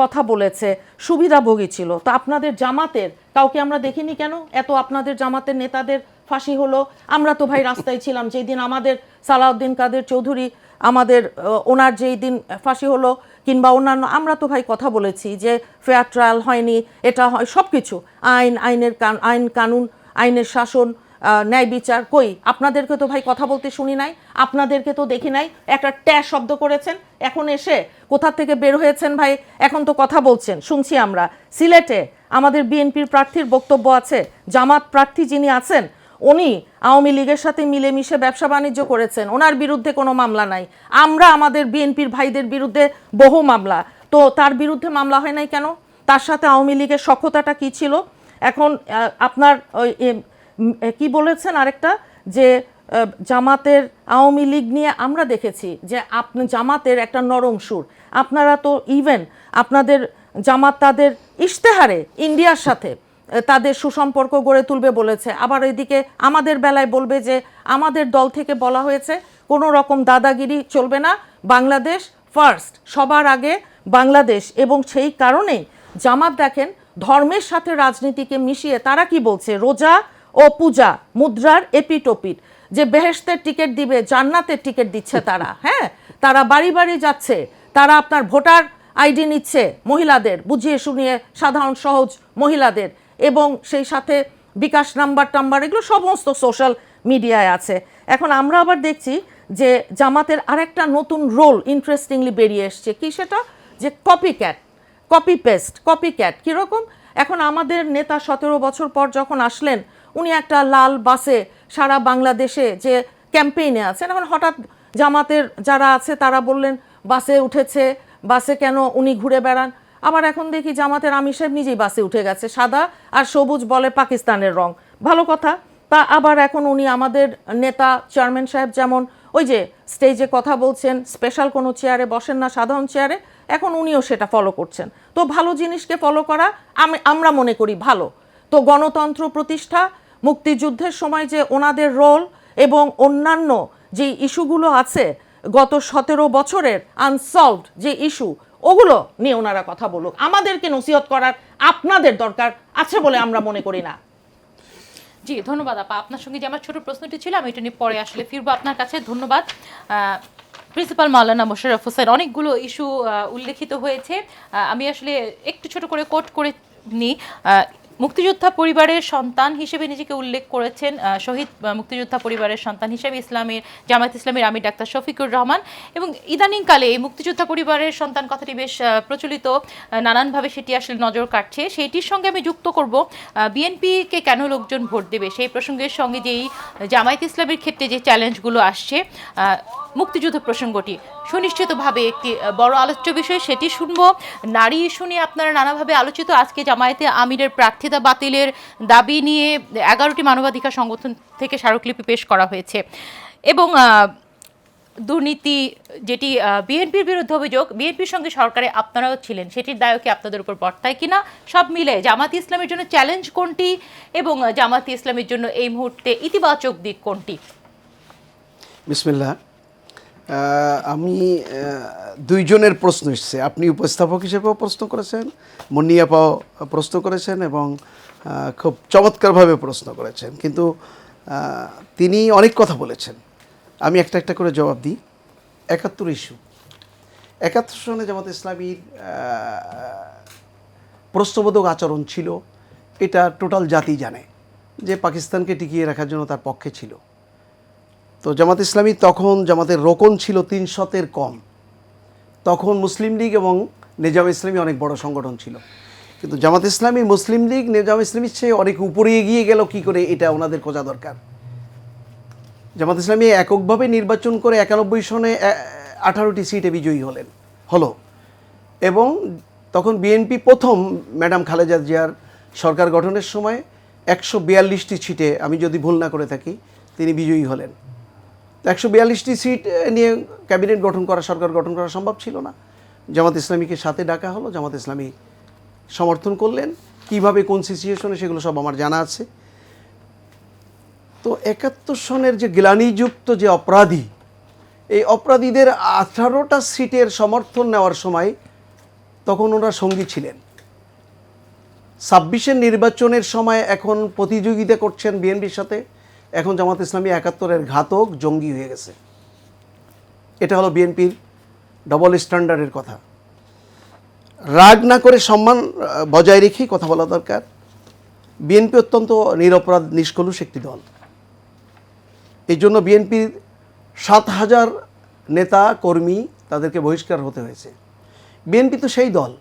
কথা বলেছে, সুবিধাভোগী ছিল। তো আপনাদের জামাতের কাউকে আমরা দেখিনি কেন? এত আপনাদের জামাতের নেতাদের ফাঁসি হলো, আমরা তো ভাই রাস্তায় ছিলাম যেই দিন আমাদের সালাউদ্দিন কাদের চৌধুরী আমাদের ওনার যেই দিন ফাঁসি হলো, কিংবা অন্যান্য, আমরা তো ভাই কথা বলেছি যে ফেয়ার ট্রায়াল হয়নি, এটা হয় সব কিছু, আইন কানুন, আইনের শাসন, ন্যায় বিচার, কই আপনাদেরকে তো ভাই কথা বলতে শুনি নাই, আপনাদেরকে তো দেখি নাই। একটা ট্যাশ শব্দ করেছেন, এখন এসে কোথা থেকে বের হয়েছেন ভাই, এখন তো কথা বলছেন শুনছি আমরা। সিলেটে আমাদের বিএনপির প্রার্থীর বক্তব্য আছে, জামাত প্রার্থী যিনি আছেন উনি আওয়ামী লীগের সাথে মিলেমিশে ব্যবসা বাণিজ্য করেছেন, ওনার বিরুদ্ধে কোনো মামলা নাই। আমরা আমাদের বিএনপির ভাইদের বিরুদ্ধে বহু মামলা, তো তার বিরুদ্ধে মামলা হয় নাই কেন? তার সাথে আওয়ামী লীগের সখ্যতাটা কি ছিল? এখন আপনার কি বলেছেন আরেকটা, যে জামাতের আওয়ামী লীগ নিয়ে আমরা দেখেছি যে আপনি জামাতের একটা নরম সুর, আপনারা তো ইভেন আপনাদের জামাত তাদের ইশতেহারে ইন্ডিয়ার সাথে তাদের সুসম্পর্ক গড়ে তুলবে বলেছে, আবার এদিকে আমাদের বেলায় বলবে যে আমাদের দল থেকে বলা হয়েছে কোনো রকম দাদাগিরি চলবে না, বাংলাদেশ ফার্স্ট, সবার আগে বাংলাদেশ। এবং সেই কারণেই জামাত দেখেন ধর্মের সাথে রাজনীতিকে মিশিয়ে তারা কি বলছে, রোজা ও পূজা মুদ্রার এপিটোপিট, যে বেহেশতের টিকিট দিবে, জান্নাতের টিকিট দিচ্ছে তারা, হ্যাঁ তারা বাড়ি বাড়ি যাচ্ছে, তারা আপনার ভোটার আইডি নিচ্ছে মহিলাদের, বুঝিয়ে শুনিয়ে সাধারণ সহজ মহিলাদের, এবং সেই সাথে বিকাশ নাম্বার এগুলো সমস্ত সোশ্যাল মিডিয়ায় আছে। এখন আমরা আবার দেখছি যে জামাতের আরেকটা নতুন রোল ইন্টারেস্টিংলি বেরিয়ে এসছে, কি সেটা, যে কপি পেস্ট কীরকম? এখন আমাদের নেতা 17 বছর পর যখন আসলেন, উনি একটা লাল বাসে সারা বাংলাদেশে যে ক্যাম্পেইনে আছেন, এখন হঠাৎ জামাতের যারা আছে তারা বললেন বাসে উঠেছে, বাসে কেন উনি ঘুরে বেড়ান। আবার এখন দেখি জামাতের আমির সাহেব নিজেই বাসে উঠে গেছে, সাদা আর সবুজ বলে পাকিস্তানের রং, ভালো কথা। তা আবার এখন উনি আমাদের নেতা চেয়ারম্যান সাহেব যেমন ওই যে স্টেজে কথা বলছেন, স্পেশাল কোনো চেয়ারে বসেন না, সাধারণ চেয়ারে, এখন উনিও সেটা ফলো করছেন। তো ভালো জিনিসকে ফলো করা আমরা মনে করি ভালো। তো গণতন্ত্র প্রতিষ্ঠা, মুক্তিযুদ্ধের সময় যে ওনাদের রোল এবং অন্যান্য যে ইস্যুগুলো আছে গত 17 বছরের আনসলভড যে ইস্যু, ওগুলো নিয়ে ওনারা কথা বলুক। আমাদেরকে নসিহত করার আপনাদের দরকার আছে বলে আমরা মনে করি না। জি ধন্যবাদ আপা, আপনার সঙ্গে যে আমার ছোট প্রশ্নটি ছিল আমি এটা নিয়ে পরে আসলে ফিরবো আপনার কাছে। ধন্যবাদ। প্রিন্সিপাল মাওলানা মোশাররফ হোসেন, অনেকগুলো ইস্যু উল্লেখিত হয়েছে, আমি আসলে একটু ছোট করে কোট করে নিই। মুক্তিযোদ্ধা পরিবারের সন্তান হিসেবে নিজেকে উল্লেখ করেছেন, শহীদ মুক্তিযোদ্ধা পরিবারের সন্তান হিসেবে জামায়াত ইসলামের আমির ডাক্তার শফিকুর রহমান। এবং ইদানিংকালে এই মুক্তিযোদ্ধা পরিবারের সন্তান কথাটি বেশ প্রচলিত, নানানভাবে সেটি আসলে নজর কাটছে। সেইটির সঙ্গে আমি যুক্ত করব বিএনপিকে কেন লোকজন ভোট দেবে সেই প্রসঙ্গের সঙ্গে, যেই জামায়াত ইসলামের ক্ষেত্রে যে চ্যালেঞ্জগুলো আসছে, মুক্তিযুদ্ধ প্রসঙ্গটি সুনিশ্চিতভাবে একটি বড় আলোচ্য বিষয়, সেটি শুনবো। নারী ইস্যু নিয়ে আপনারা নানাভাবে আলোচিত। আজকে জামায়াতে আমিরের প্রার্থিতা বাতিলের দাবি নিয়ে 11টি মানবাধিকার সংগঠন থেকে স্মারকলিপি পেশ করা হয়েছে এবং দুর্নীতি যেটি বিএনপির বিরুদ্ধে অভিযোগ, বিএনপির সঙ্গে সরকারে আপনারাও ছিলেন, সেটির দায় কি আপনাদের উপর বর্তায় কিনা? সব মিলে জামায়াতে ইসলামের জন্য চ্যালেঞ্জ কোনটি এবং জামায়াতে ইসলামের জন্য এই মুহূর্তে ইতিবাচক দিক কোনটি? বিসমিল্লাহ। আমি দুইজনের প্রশ্ন এসছে, আপনি উপস্থাপক হিসেবেও প্রশ্ন করেছেন, মুন্নিয়াপাও প্রশ্ন করেছেন এবং খুব চমৎকারভাবে প্রশ্ন করেছেন, কিন্তু তিনি অনেক কথা বলেছেন। আমি একটা একটা করে জবাব দিই। 71 ইস্যু, 71 সনে জামাত ইসলামীর প্রশ্নবোধক আচরণ ছিল, এটা টোটাল জাতি জানে যে পাকিস্তানকে টিকিয়ে রাখার জন্য তার পক্ষে ছিল। তো জামাত ইসলামী তখন, জামাতের রোকন ছিল 300-এর কম, তখন মুসলিম লীগ এবং নিজাম ইসলামী অনেক বড় সংগঠন ছিল, কিন্তু জামাত ইসলামী মুসলিম লীগ নিজাম ইসলামীর চেয়ে অনেক উপরে এগিয়ে গেল কী করে, এটা ওনাদের খোঁজা দরকার। জামাত ইসলামী এককভাবে নির্বাচন করে 91 সনে 18টি সিটে বিজয়ী হলো এবং তখন বিএনপি প্রথম ম্যাডাম খালেদা জিয়ার সরকার গঠনের সময় 142টি সিটে, আমি যদি ভুল না করে থাকি, তিনি বিজয়ী হলেন। 142টি সিট নিয়ে ক্যাবিনেট গঠন করা, সরকার গঠন করা সম্ভব ছিল না। জামাত ইসলামীকে সাথে ডাকা হলো, জামাত ইসলামী সমর্থন করলেন। কিভাবে, কোন সিচুয়েশনে, সেগুলো সব আমার জানা আছে। তো 71 সনের যে গ্লানিযুক্ত যে অপরাধী, এই অপরাধীদের 18টা সিটের সমর্থন নেওয়ার সময় তখন ওরা সঙ্গী ছিলেন। 26-এর নির্বাচনের সময় এখন প্রতিযোগিতা করছেন বিএনপির সাথে, এখন জামাত ইসলামী 71-এর ঘাতক জঙ্গি হয়ে গেছে। এটা হলো বিএনপির ডবল স্ট্যান্ডার্ডের কথা। রাগ না করে সম্মান বজায় রেখেই কথা বলা দরকার। বিএনপি অত্যন্ত নিরপরাধ নিষ্কলুষ একটি দল। এই জন্য বিএনপির 7,000 নেতা কর্মী তাদেরকে বহিষ্কার হতে হয়েছে। বিএনপি তো সেই দল,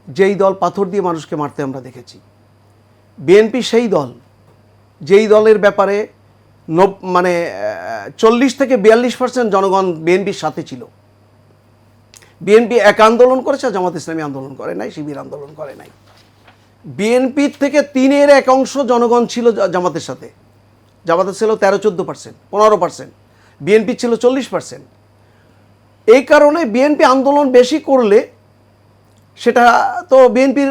যেই দল পাথর দিয়ে মানুষকে মারতে আমরা দেখেছি। বিএনপি সেই দল, যেই দলের ব্যাপারে 40 থেকে 42% জনগণ বিএনপির সাথে ছিল। বিএনপি এক আন্দোলন করেছে, জামাত ইসলামী আন্দোলন করে নাই, শিবির আন্দোলন করে নাই। বিএনপির থেকে 3-এর 1 অংশ জনগণ ছিল জামাতের সাথে। জামাতের ছিল 13-14%, 15%, বিএনপি ছিল 40%। এই কারণে বিএনপি আন্দোলন বেশি করলে সেটা তো বিএনপির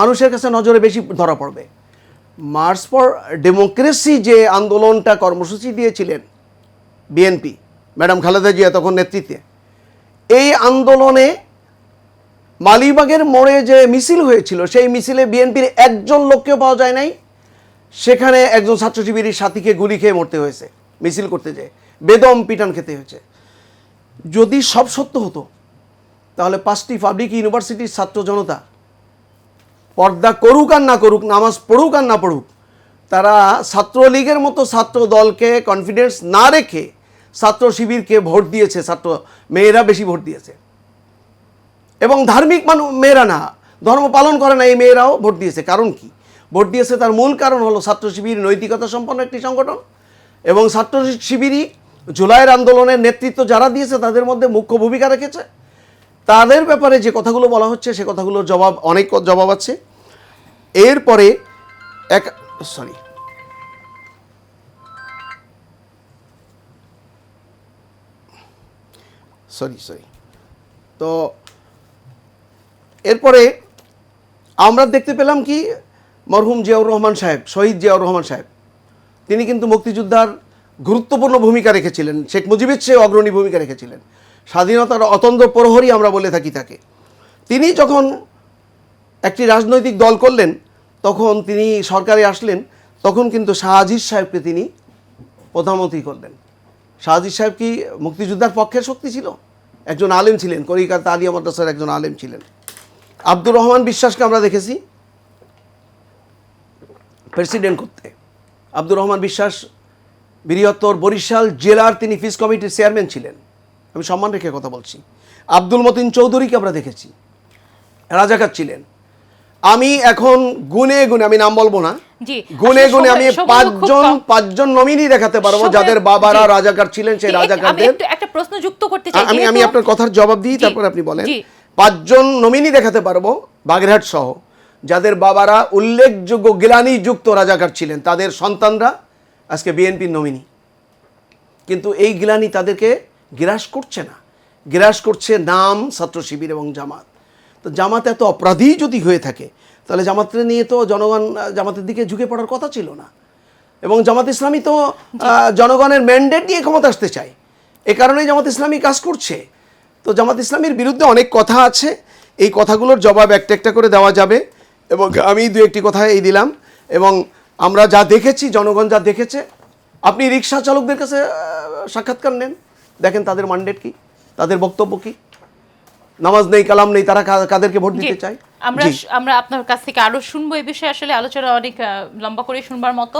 মানুষের কাছে নজরে বেশি ধরা পড়বে। মার্চ ফর ডেমোক্রেসি যে আন্দোলনটা কর্মসূচি দিয়েছিলেন বিএনপি, ম্যাডাম খালেদা জিয়া তখন নেতৃত্বে, এই আন্দোলনে মালিবাগের মোড়ে যে মিছিল হয়েছিল, সেই মিছিলে বিএনপির একজন লোককেও পাওয়া যায় নাই। সেখানে একজন ছাত্র শিবিরের সাথীকে গুলি খেয়ে মরতে হয়েছে মিছিল করতে যেয়ে, বেদম পিটান খেতে হয়েছে। যদি সব সত্য হতো তাহলে 5টি পাবলিক ইউনিভার্সিটির ছাত্র জনতা পর্দা করুক আর না করুক, নামাজ পড়ুক আর না পড়ুক, তারা ছাত্রলীগের মতো ছাত্র দলকে কনফিডেন্স না রেখে ছাত্র শিবিরকে ভোট দিয়েছে। ছাত্র মেয়েরা বেশি ভোট দিয়েছে এবং ধার্মিক মেয়েরা না, ধর্ম পালন করে না, এই মেয়েরাও ভোট দিয়েছে। কারণ কি ভোট দিয়েছে? তার মূল কারণ হলো ছাত্র শিবির নৈতিকতা সম্পন্ন একটি সংগঠন এবং ছাত্র শিবিরই জুলাইয়ের আন্দোলনের নেতৃত্ব যারা দিয়েছে তাদের মধ্যে মুখ্য ভূমিকা রেখেছে। তাদের ব্যাপারে যে কথাগুলো বলা হচ্ছে সে কথাগুলোর জবাব, অনেক জবাব আছে। এরপরে তো এরপরে আমরা দেখতে পেলাম কি, মরহুম জিয়াউর রহমান সাহেব, শহীদ জিয়াউর রহমান সাহেব, তিনি কিন্তু মুক্তিযোদ্ধার গুরুত্বপূর্ণ ভূমিকা রেখেছিলেন, শেখ মুজিবের চেয়ে অগ্রণী ভূমিকা রেখেছিলেন। স্বাধীনতার অতন্দ্র প্রহরী আমরা বলে থাকি তাকে। তিনি যখন একটি রাজনৈতিক দল করলেন, তখন তিনি সরকারে আসলেন, তখন কিন্তু শাহ আজিজ সাহেবকে তিনি প্রধানমন্ত্রী করলেন। শাহ আজিজ সাহেব কি মুক্তিযোদ্ধার পক্ষের শক্তি ছিল? একজন আলেম ছিলেন, কলিকাতা আলিয়া মাদ্রাসার একজন আলেম ছিলেন। আব্দুর রহমান বিশ্বাসকে আমরা দেখেছি প্রেসিডেন্ট করতে। আব্দুর রহমান বিশ্বাস বৃহত্তর বরিশাল জেলার তিনি ফিস কমিটির চেয়ারম্যান ছিলেন, আমি সম্মান রেখে কথা বলছি। আব্দুল মতিন চৌধুরীকে আমরা দেখেছি, রাজাকার ছিলেন। আমি এখন গুনে গুনে, আমি নাম বলবো না, জি গুনে আসলে গুনে আমি সময়গুলো খুব কম। পাঁচজন নমিনি দেখাতে পারবো যাদের বাবারা জি। রাজাকার ছিলেন, সেই আমি রাজাকারদের। একটা প্রশ্ন যুক্ত করতে চাই, আমি যেহেতু- আপনার কথার জবাব দিই, জি, তারপর আপনি বলেন। জি। 5 জন নমিনি দেখাতে পারবো বাগেরহাট সহ, যাদের বাবারা উল্লেখযোগ্য গ্লানিযুক্ত রাজাকার ছিলেন, তাদের সন্তানরা আজকে বিএনপির নমিনি। কিন্তু এই গ্লানি তাদেরকে গ্রাস করছে না, গ্রাস করছে নাম, ছাত্র শিবির এবং জামাত। তো জামাত এত অপরাধী যদি হয়ে থাকে, তাহলে জামাতকে নিয়ে তো জনগণ জামাতের দিকে ঝুঁকে পড়ার কথা ছিল না। এবং জামাত ইসলামী তো জনগণের ম্যান্ডেট নিয়ে ক্ষমতা আসতে চায়, এ কারণেই জামাত ইসলামী কাজ করছে। তো জামাত ইসলামীর বিরুদ্ধে অনেক কথা আছে, এই কথাগুলোর জবাব একটা একটা করে দেওয়া যাবে, এবং আমি দু একটি কথা এই দিলাম। এবং আমরা যা দেখেছি, জনগণ যা দেখেছে, আপনি রিক্সা চালকদের কাছে সাক্ষাৎকার নেন, দেখেন তাদের ম্যান্ডেট কি, তাদের বক্তব্য কি। নামাজ নেই, কালাম নেই, তারা কাদেরকে ভোট দিতে চায়। আমরা আপনার কাছ থেকে আরো শুনবো এই বিষয়ে, আসলে আলোচনা অনেক লম্বা করে শুনবার মতো।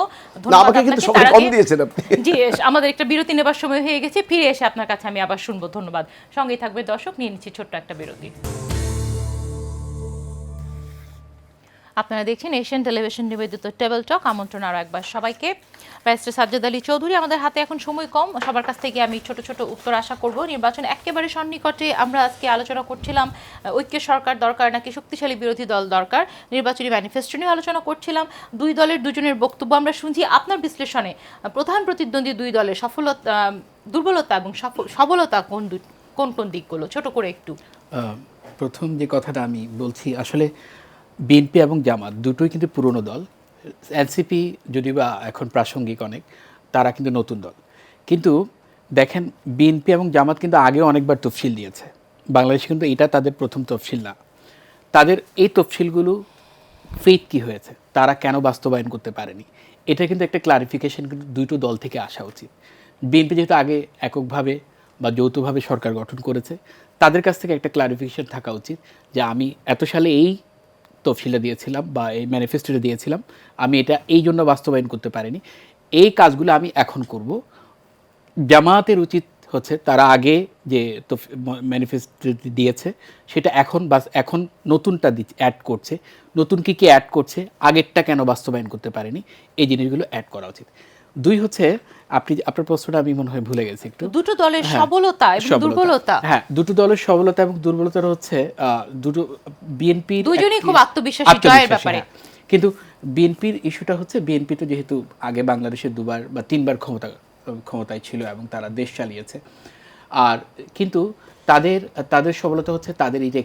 না, আমাকে কিন্তু আপনাকে। সময় তার কম আগে- দিয়েছেন আপনি। জি, আমাদের একটা বিরতি নেবার সময় হয়ে গেছে, ফিরে এসে আপনার কাছে আমি আবার শুনবো। ধন্যবাদ, সঙ্গেই থাকবে দর্শক। নিয়ে নিচ্ছি ছোট্ট একটা বিরতি। আপনারা দেখছেন এশিয়ান টেলিভিশন নিবেদিত টেবিল টক। আমন্ত্রণ আরও একবার সবাইকে। ব্যারিস্টার সাজ্জাদ আলী চৌধুরী, আমাদের হাতে এখন সময় কম, সবার কাছ থেকে আমি ছোট ছোট উত্তর আশা করব। নির্বাচন একেবারে সন্নিকটে, আমরা আজকে আলোচনা করছিলাম ঐক্য সরকার দরকার নাকি শক্তিশালী বিরোধী দল দরকার, নির্বাচনী ম্যানিফেস্টো নিয়ে আলোচনা করছিলাম। দুই দলের দুজনের বক্তব্য আমরা শুনছি। আপনার বিশ্লেষণে প্রধান প্রতিদ্বন্দ্বী দুই দলের সফলতা, দুর্বলতা এবং সবলতা কোন কোন দিকগুলো, ছোট করে একটু। প্রথম যে কথাটা আমি বলছি, আসলে বিএনপি এবং জামাত দুটোই কিন্তু পুরনো দল। এনসিপি যদি বা এখন প্রাসঙ্গিক অনেক, তারা কিন্তু নতুন দল। কিন্তু দেখেন, বিএনপি এবং জামাত কিন্তু আগেও অনেকবার তফসিল দিয়েছে বাংলাদেশে, কিন্তু এটা তাদের প্রথম তফসিল না। তাদের এই তফসিলগুলো ফেট কী হয়েছে, তারা কেন বাস্তবায়ন করতে পারেনি, এটা কিন্তু একটা ক্লারিফিকেশন কিন্তু দুটো দল থেকে আসা উচিত। বিএনপি যেহেতু আগে এককভাবে বা যৌথভাবে সরকার গঠন করেছে, তাদের কাছ থেকে একটা ক্লারিফিকেশন থাকা উচিত যে আমি এত সালে এই তফসিলে দিয়েছিলাম বা এই ম্যানিফেস্টোতে দিয়েছিলাম, আমি এটা এই জন্য বাস্তবায়ন করতে পারিনি, এই কাজগুলো আমি এখন করব। জামায়াতের উচিত হচ্ছে তারা আগে যে ম্যানিফেস্টো দিয়েছে সেটা এখন নতুনটা অ্যাড করছে, নতুন কী কী অ্যাড করছে, আগেরটা কেন বাস্তবায়ন করতে পারেনি, এই জিনিসগুলো অ্যাড করা উচিত। দুই হচ্ছে, আপনার প্রশ্নটা আমি মনে হয় ভুলে গেছি একটু। দুটো দলের সবলতা এবং দুর্বলতা। হ্যাঁ, দুটো দলের সবলতা এবং দুর্বলতা হচ্ছে দুটো বিএনপি দুইজনই খুব আত্মবিশ্বাসী জয়ের ব্যাপারে। কিন্তু বিএনপির ইস্যুটা হচ্ছে, বিএনপি তো যেহেতু আগে বাংলাদেশে 2 বার বা 3 বার ক্ষমতায় ছিল এবং তারা দেশ চালিয়েছে, আর কিন্তু তাদের সবলতা হচ্ছে তাদের এই যে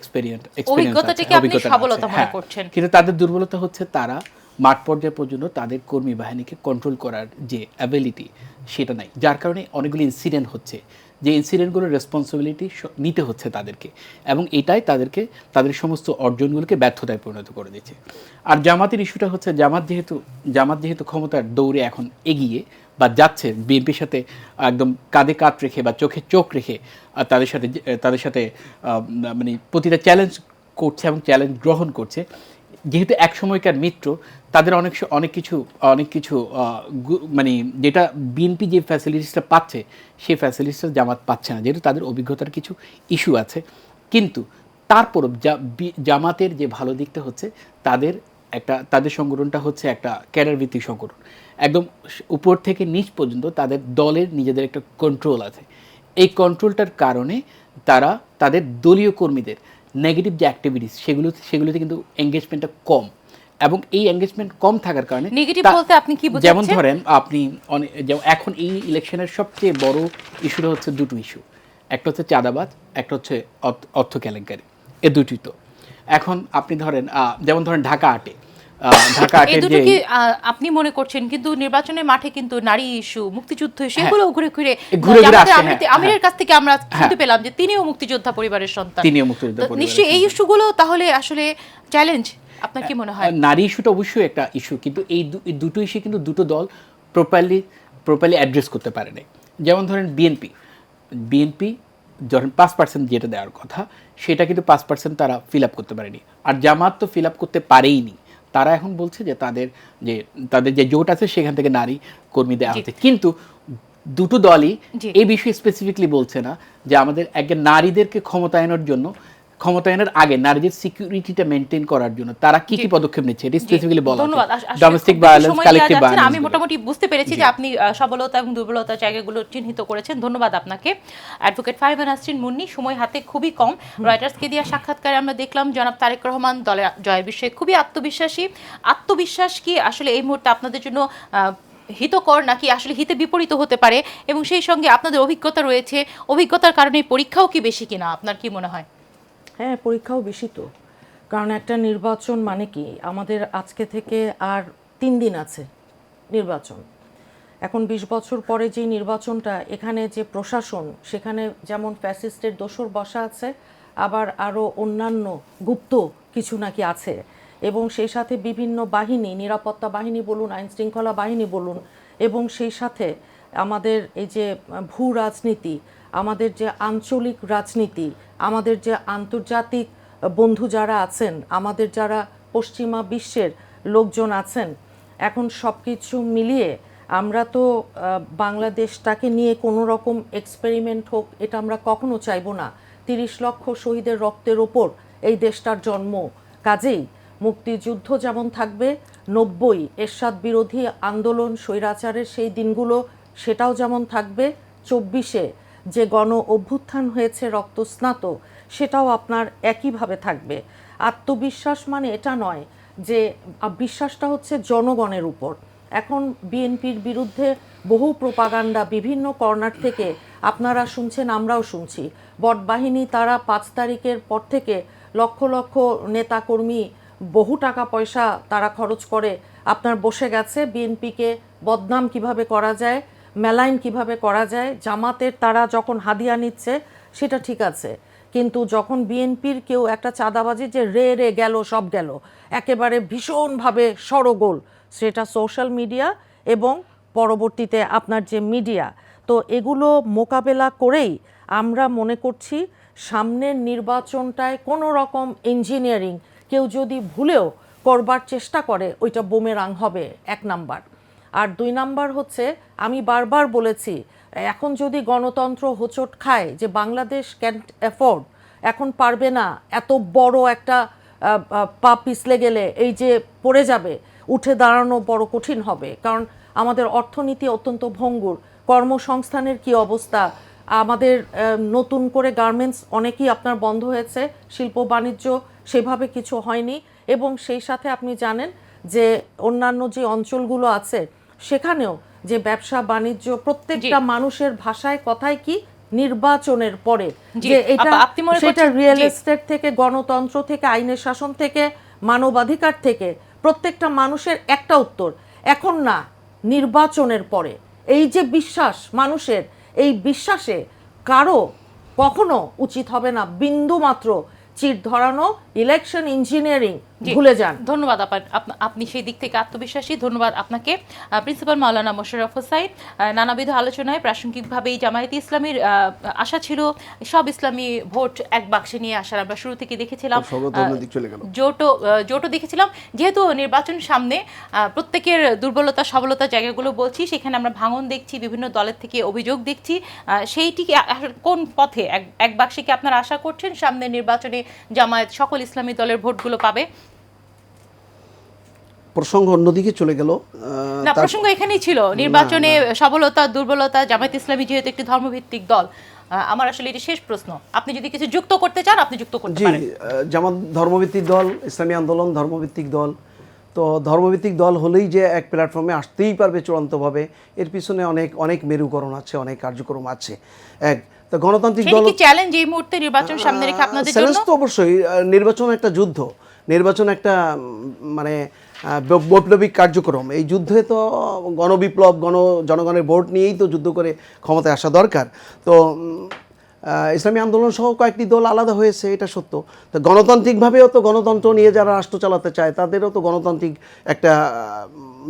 অভিজ্ঞতাটাকে আপনি সবলতা মনে করছেন। কিন্তু তাদের দুর্বলতা হচ্ছে তারা মাঠ পর্যায়ে পর্যন্ত তাদের কর্মী বাহিনীকে কন্ট্রোল করার যে অ্যাবিলিটি, সেটা নাই, যার কারণে অনেকগুলো ইনসিডেন্ট হচ্ছে, যে ইনসিডেন্টগুলোর রেসপন্সিবিলিটি নিতে হচ্ছে তাদেরকে, এবং এটাই তাদের সমস্ত অর্জনগুলোকে ব্যর্থতায় পরিণত করে দিচ্ছে। আর জামাতের ইস্যুটা হচ্ছে, জামাত যেহেতু ক্ষমতার দৌড়ে এখন এগিয়ে বা যাচ্ছে, বিএনপির সাথে একদম কাঁধে কাঁধ রেখে বা চোখে চোখ রেখে তাদের সাথে মানে প্রতিটা চ্যালেঞ্জ করছে এবং চ্যালেঞ্জ গ্রহণ করছে। যেহেতু এক সময়কার মিত্র, তাদের অনেক কিছু মানে যেটা বিএনপি যে ফ্যাসিলিটিসটা পাচ্ছে, সেই ফ্যাসিলিটিসটা জামাত পাচ্ছে না, যেহেতু তাদের অভিজ্ঞতার কিছু ইস্যু আছে। কিন্তু তারপরও জামাতের যে ভালো দিকটা হচ্ছে, তাদের সংগঠনটা হচ্ছে একটা ক্যাডার ভিত্তিক সংগঠন, একদম উপর থেকে নিচ পর্যন্ত তাদের দলের নিজেদের একটা কন্ট্রোল আছে। এই কন্ট্রোলটার কারণে তারা তাদের দলীয় কর্মীদের নেগেটিভ যে অ্যাক্টিভিটিস, সেগুলোতে কিন্তু এঙ্গেজমেন্টটা কম, এবং এই এঙ্গেজমেন্ট কম থাকার কারণে নেগেটিভ বলতে আপনি কি বোঝাচ্ছেন? যেমন ধরেন, যেমন এখন এই ইলেকশনের সবচেয়ে বড় ইস্যুটা হচ্ছে দুটো ইস্যু, একটা হচ্ছে চাঁদাবাজ, একটা হচ্ছে অর্থ কেলেঙ্কারি, এ দুটি। তো এখন আপনি ধরেন, যেমন ধরেন ঢাকা আটে কি আপনি মনে করছেন, কিন্তু নির্বাচনের মাঠে কিন্তু নারী ইস্যু, মুক্তিযুদ্ধ ইস্যু, এগুলো ঘুরে ঘুরে আমিরের কাছ থেকে আমরা শুনতে পেলাম যে তিনিও মুক্তিযোদ্ধা পরিবারের সন্তান। নিশ্চয়ই এই ইস্যুগুলো তাহলে আসলে চ্যালেঞ্জ, আপনার কি মনে হয়? নারী ইস্যুটা অবশ্যই একটা ইস্যু, কিন্তু এই দুটো ইস্যু কিন্তু দুটো দল প্রপারলি অ্যাড্রেস করতে পারে না। যেমন ধরেন বিএনপি ধরেন 5% যেটা দেওয়ার কথা, সেটা কিন্তু 5% তারা ফিল আপ করতে পারেনি। আর জামাত তো ফিল আপ করতে পারেইনি, তারা এখন বলছে যে তাদের যে জোট আছে সেখান থেকে নারী কর্মী দেওয়া হচ্ছে। কিন্তু দুটো দলই এই বিষয়ে স্পেসিফিকলি বলছে না যে আমাদের একজন নারীদেরকে ক্ষমতায়নের জন্য ক্ষমতায়নের আগে নারীদের সিকিউরিটিটা মেনটেন করার জন্য তারা কি কি পদক্ষেপ নিচ্ছে এটা স্পেসিফিক্যালি বলা ধন্যবাদ। ডোমেস্টিক খুব বেশি ভায়োলেন্স, সময় দেওয়া কালেক্টিভ যাচ্ছে না। আমি ভায়োলেন্স। মোটামুটি বুঝতে পেরেছি যে আপনি সবলতা এবং দুর্বলতার জায়গাগুলো চিহ্নিত করেছেন। ধন্যবাদ আপনাকে অ্যাডভোকেট ফাহিমা নাসরিন মুন্নি। সময় হাতে খুবই কম। রয়টার্সকে দেওয়া সাক্ষাৎকারে আমরা দেখলাম জনাব তারেক রহমান দলের জয়ের বিষয়ে খুবই আত্মবিশ্বাসী। আত্মবিশ্বাস কি আসলে এই মুহূর্তে আপনাদের জন্য হিতকর নাকি আসলে হিতে বিপরীত হতে পারে, এবং সেই সঙ্গে আপনাদের অভিজ্ঞতা রয়েছে, অভিজ্ঞতার কারণে পরীক্ষাও কি বেশি কিনা আপনার কি মনে হয়? হ্যাঁ, পরীক্ষাও বেশি তো, কারণ একটা নির্বাচন মানে কি, আমাদের আজকে থেকে আর 3 দিন আছে নির্বাচন। এখন 20 বছর পরে যে নির্বাচনটা, এখানে যে প্রশাসন, সেখানে যেমন ফ্যাসিস্টের দোসর বসা আছে, আবার আরও অন্যান্য গুপ্ত কিছু নাকি আছে, এবং সেই সাথে বিভিন্ন বাহিনী, নিরাপত্তা বাহিনী বলুন, আইন শৃঙ্খলা বাহিনী বলুন, এবং সেই সাথে আমাদের এই যে ভূ রাজনীতি, আমাদের যে আঞ্চলিক রাজনীতি, আমাদের যে আন্তর্জাতিক বন্ধু যারা আছেন, আমাদের যারা পশ্চিমা বিশ্বের লোকজন আছেন, এখন সব কিছু মিলিয়ে আমরা তো বাংলাদেশটাকে নিয়ে কোনো রকম এক্সপেরিমেন্ট হোক এটা আমরা কখনো চাইবো না। 30 লক্ষ শহীদের রক্তের ওপর এই দেশটার জন্ম, কাজেই মুক্তিযুদ্ধ যেমন থাকবে, 90 এরশাদ বিরোধী আন্দোলন, স্বৈরাচারের সেই দিনগুলো, সেটাও যেমন থাকবে, 24-এ যে গণ অভ্যুত্থান হয়েছে রক্তস্নাত, সেটাও আপনার একইভাবে থাকবে। আত্মবিশ্বাস মানে এটা নয় যে, বিশ্বাসটা হচ্ছে জনগণের উপর। এখন বিএনপির বিরুদ্ধে বহু প্রোপাগান্ডা বিভিন্ন কর্নার থেকে আপনারা শুনছেন, আমরাও শুনছি। বটবাহিনী তারা 5 তারিখের পর থেকে লক্ষ লক্ষ নেতাকর্মী, বহু টাকা পয়সা তারা খরচ করে আপনার বসে গেছে বিএনপিকে বদনাম কিভাবে করা যায়, মেলাইন কিভাবে করা যায়। জামাতের তারা যখন হাদিয়া নিচ্ছে সেটা ঠিক আছে, কিন্তু যখন বিএনপির কেউ একটা চাঁদাবাজি যে রে রে গেল, সব গেল, একেবারে ভীষণভাবে সরগোল, সেটা সোশ্যাল মিডিয়া এবং পরবর্তীতে আপনার যে মিডিয়া, তো এগুলো মোকাবেলা করেই আমরা মনে করছি সামনের নির্বাচনটায় কোনো রকম ইঞ্জিনিয়ারিং কেউ যদি ভুলেও করবার চেষ্টা করে, ওইটা বুমেরাং হবে, 1 নাম্বার। আর 2 নাম্বার হচ্ছে, আমি বারবার বলেছি, এখন যদি গণতন্ত্র হোঁচট খায়, যে বাংলাদেশ ক্যান্ট অ্যাফোর্ড, এখন পারবে না, এত বড় একটা পা পিছলে গেলে এই যে পড়ে যাবে, উঠে দাঁড়ানো বড় কঠিন হবে, কারণ আমাদের অর্থনীতি অত্যন্ত ভঙ্গুর, কর্মসংস্থানের কি অবস্থা, আমাদের নতুন করে গার্মেন্টস অনেকই আপনার বন্ধ হয়েছে, শিল্প বাণিজ্য সেভাবে কিছু হয়নি, এবং সেই সাথে আপনি জানেন যে অন্যান্য যে অঞ্চলগুলো আছে সেখানেও যে ব্যবসা বাণিজ্য, প্রত্যেকটা মানুষের ভাষায় কথায় কি, নির্বাচনের পরে যে এটা, সেটা রিয়েল এস্টেট থেকে, গণতন্ত্র থেকে, আইনের শাসন থেকে, মানবাধিকার থেকে, প্রত্যেকটা মানুষের একটা উত্তর, এখন না, নির্বাচনের পরে। এই যে বিশ্বাস মানুষের, এই বিশ্বাসে কারো কখনো উচিত হবে না বিন্দু মাত্র চিট ধরানো, ইলেকশন ইঞ্জিনিয়ারিং ভুলে যান। ধন্যবাদ আপনি সেই দিক থেকে আত্মবিশ্বাসী। ধন্যবাদ আপনাকে প্রিন্সিপাল মাওলানা মোশাররফ হোসাইন। নানাবিধ আলোচনায় প্রাসঙ্গিকভাবেই জামায়াতে ইসলামীর আশা ছিল সব ইসলামী ভোট এক বাক্সে নিয়ে আসার। আমরা শুরু থেকে দেখেছিলাম জোটও দেখেছিলাম। যেহেতু নির্বাচন সামনে, প্রত্যেকের দুর্বলতা সবলতা জায়গাগুলো বলছি, সেখানে আমরা ভাঙন দেখছি, বিভিন্ন দলের থেকে অভিযোগ দেখছি। সেইটিকে কোন পথে এক বাক্সে কি আপনারা আশা করছেন সামনে নির্বাচনে জামায়াত সকল ইসলামী দলের ভোটগুলো পাবে? প্রসঙ্গ অন্যদিকে চলে গেল না, প্রসঙ্গ এখানেই ছিল, নির্বাচনে সবলতা দুর্বলতা, জামায়াত ইসলামী যেহেতু একটি ধর্মভিত্তিক দল। আমার আসলে এটি শেষ প্রশ্ন, আপনি যদি কিছু যুক্ত করতে চান আপনি যুক্ত করতে পারেন। জামাত ধর্মভিত্তিক দল, ইসলামী আন্দোলন ধর্মভিত্তিক দল, তো ধর্মভিত্তিক দল হলেই যে এক প্ল্যাটফর্মে আসতেই পারবে চূড়ান্তভাবে, এর পিছনে অনেক অনেক মেরুকরণ আছে, অনেক কার্যক্রম আছে। তো গণতান্ত্রিক দল চ্যালেঞ্জ এই মুহূর্তে নির্বাচন সামনে রেখে আপনাদের জন্য? তো অবশ্যই, নির্বাচন একটা যুদ্ধ, নির্বাচন একটা মানে বৈপ্লবিক কার্যক্রম। এই যুদ্ধে তো গণবিপ্লব, জনগণের ভোট নিয়েই তো যুদ্ধ করে ক্ষমতায় আসা দরকার। তো ইসলামী আন্দোলন সহ কয়েকটি দল আলাদা হয়েছে, এটা সত্য। তো গণতান্ত্রিকভাবেও তো গণতন্ত্র নিয়ে যারা রাষ্ট্র চালাতে চায় তাদেরও তো গণতান্ত্রিক একটা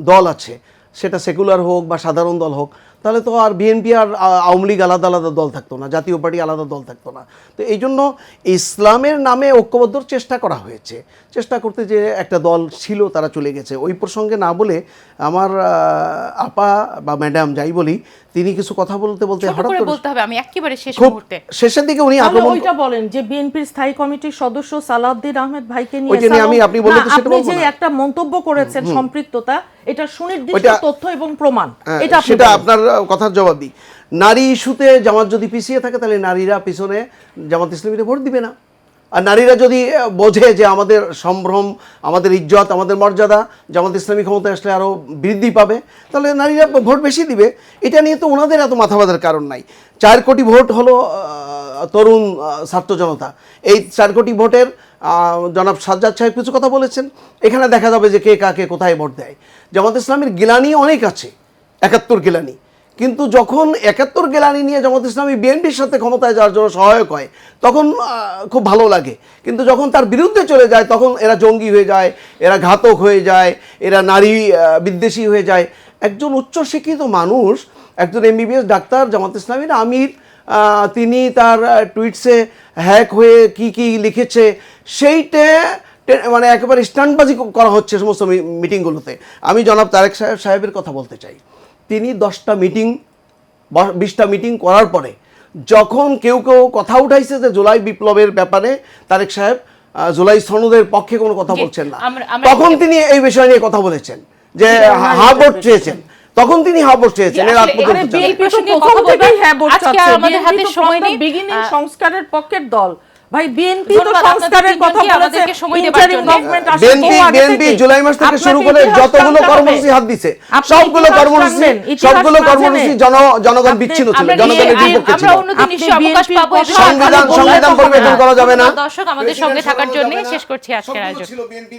দল আছে। সেটা সেকুলার হোক বা সাধারণ দল হোক, তাহলে তো আর বিএনপি আর আওয়ামী লীগ আলাদা আলাদা দল থাকতো না, জাতীয় পার্টি আলাদা দল থাকতো না। তো এই জন্য ইসলামের নামে ঐক্যবদ্ধর চেষ্টা করা হয়েছে, চেষ্টা করতে যে একটা দল ছিল তারা চলে গেছে। ওই প্রসঙ্গে না বলে আমার আপা বা ম্যাডাম যাই বলি, তিনি কিছু কথা বলতে বলতে ছোট হঠাৎ করে করে বলতে হবে, আমি একেবারে শেষ খুব মুহূর্তে। শেষের দিকে উনি তাহলে আক্রমণ ওইটা বলেন যে বিএনপির স্থায়ী কমিটির সদস্য সালাউদ্দিন আহমেদ ভাইকে নিয়ে ওইটা নিয়ে আপনি বললে তো সেটা আপনি বলবো যে না। একটা মন্তব্য করেছেন সম্পৃক্ততা, এটা সুনির্দিষ্ট ওইটা- তথ্য এবং প্রমাণ, হ্যাঁ, এটা আপনি সেটা বলেন। আপনার কথার জবাব দিই। নারী ইস্যুতে জামাত যদি পিছিয়ে থাকে তাহলে নারীরা পিছনে জামাত ইসলামীতে ভোট দিবে না। আর নারীরা যদি বোঝে যে আমাদের সম্ভ্রম, আমাদের ইজ্জত, আমাদের মর্যাদা জামাত ইসলামী ক্ষমতায় আসলে আরও বৃদ্ধি পাবে, তাহলে নারীরা ভোট বেশি দিবে। এটা নিয়ে তো ওনাদের এত মাথা ব্যথার কারণ নাই। 4 কোটি ভোট হলো তরুণ ছাত্র জনতা। এই 4 কোটি ভোটের জনাব সাজ্জাদ সাহেব কিছু কথা বলেছেন, এখানে দেখা যাবে যে কে কাকে কোথায় ভোট দেয়। জামাত ইসলামের গিলানি অনেক আছে, 71 গিলানি, কিন্তু যখন 71 গেলানি নিয়ে জামাত ইসলামী বিএনপির সাথে ক্ষমতায় যাওয়ার জন্য সহায়ক হয় তখন খুব ভালো লাগে, কিন্তু যখন তার বিরুদ্ধে চলে যায় তখন এরা জঙ্গি হয়ে যায়, এরা ঘাতক হয়ে যায়, এরা নারী বিদ্বেষী হয়ে যায়। একজন উচ্চশিক্ষিত মানুষ, একজন এমবিবিএস ডাক্তার, জামাত ইসলামীর আমির, তিনি তার টুইটসে হ্যাক হয়ে কি কি লিখেছে সেইটা মানে একেবারে স্ট্যান্ডবাজি করা হচ্ছে সমস্ত মিটিংগুলোতে। আমি জনাব তারেক সাহেবের কথা বলতে চাই, তিনি 10টা মিটিং 20টা মিটিং করার পরে যখন কেউ কেউ কথা উঠাইছে যে জুলাই বিপ্লবের ব্যাপারে তারেক সাহেব জুলাই সনদের পক্ষে কোনো কথা বলছেন না, তখন তিনি এই বিষয় নিয়ে কথা বলেছেন যে হাবট চেয়েছেন, তখন তিনি হাবট চেয়েছেন। এর আগ পর্যন্ত সংস্কারের পক্ষের দল ভাই, বিএনপি তো ধন্যবাদ, সংস্কারের আপনাদের কথা তিনজনকে বলেছে, আমাদেরকে সময় দেবার ইন্টারিম জন্য। গভর্নমেন্ট আসলে তো আগে বিএনপি থেকেই। জুলাই মাস থেকে আপনাকে শুরু করে ইতিহাস যতগুলো জানতে হবে। কর্মসূচি হাত দিছে আপনি সবগুলো ইতিহাস কর্মসূচি জানবেন, ইতিহাস সবগুলো না কর্মসূচি জেনে। জনগণ বিচ্ছিন্ন ছিল, আমরা জনগণের নিয়ে- বিপক্ষে ছিল। আমরা অন্যদিন আপনি নিশ্চয়ই অবকাশ বিএনপির পাবো। কথা সংবিধান পরিবর্তন করা যাবে না। দর্শক, আমাদের সঙ্গে থাকার জন্য শেষ করছি আজকের আয়োজন। ছিল বিএনপি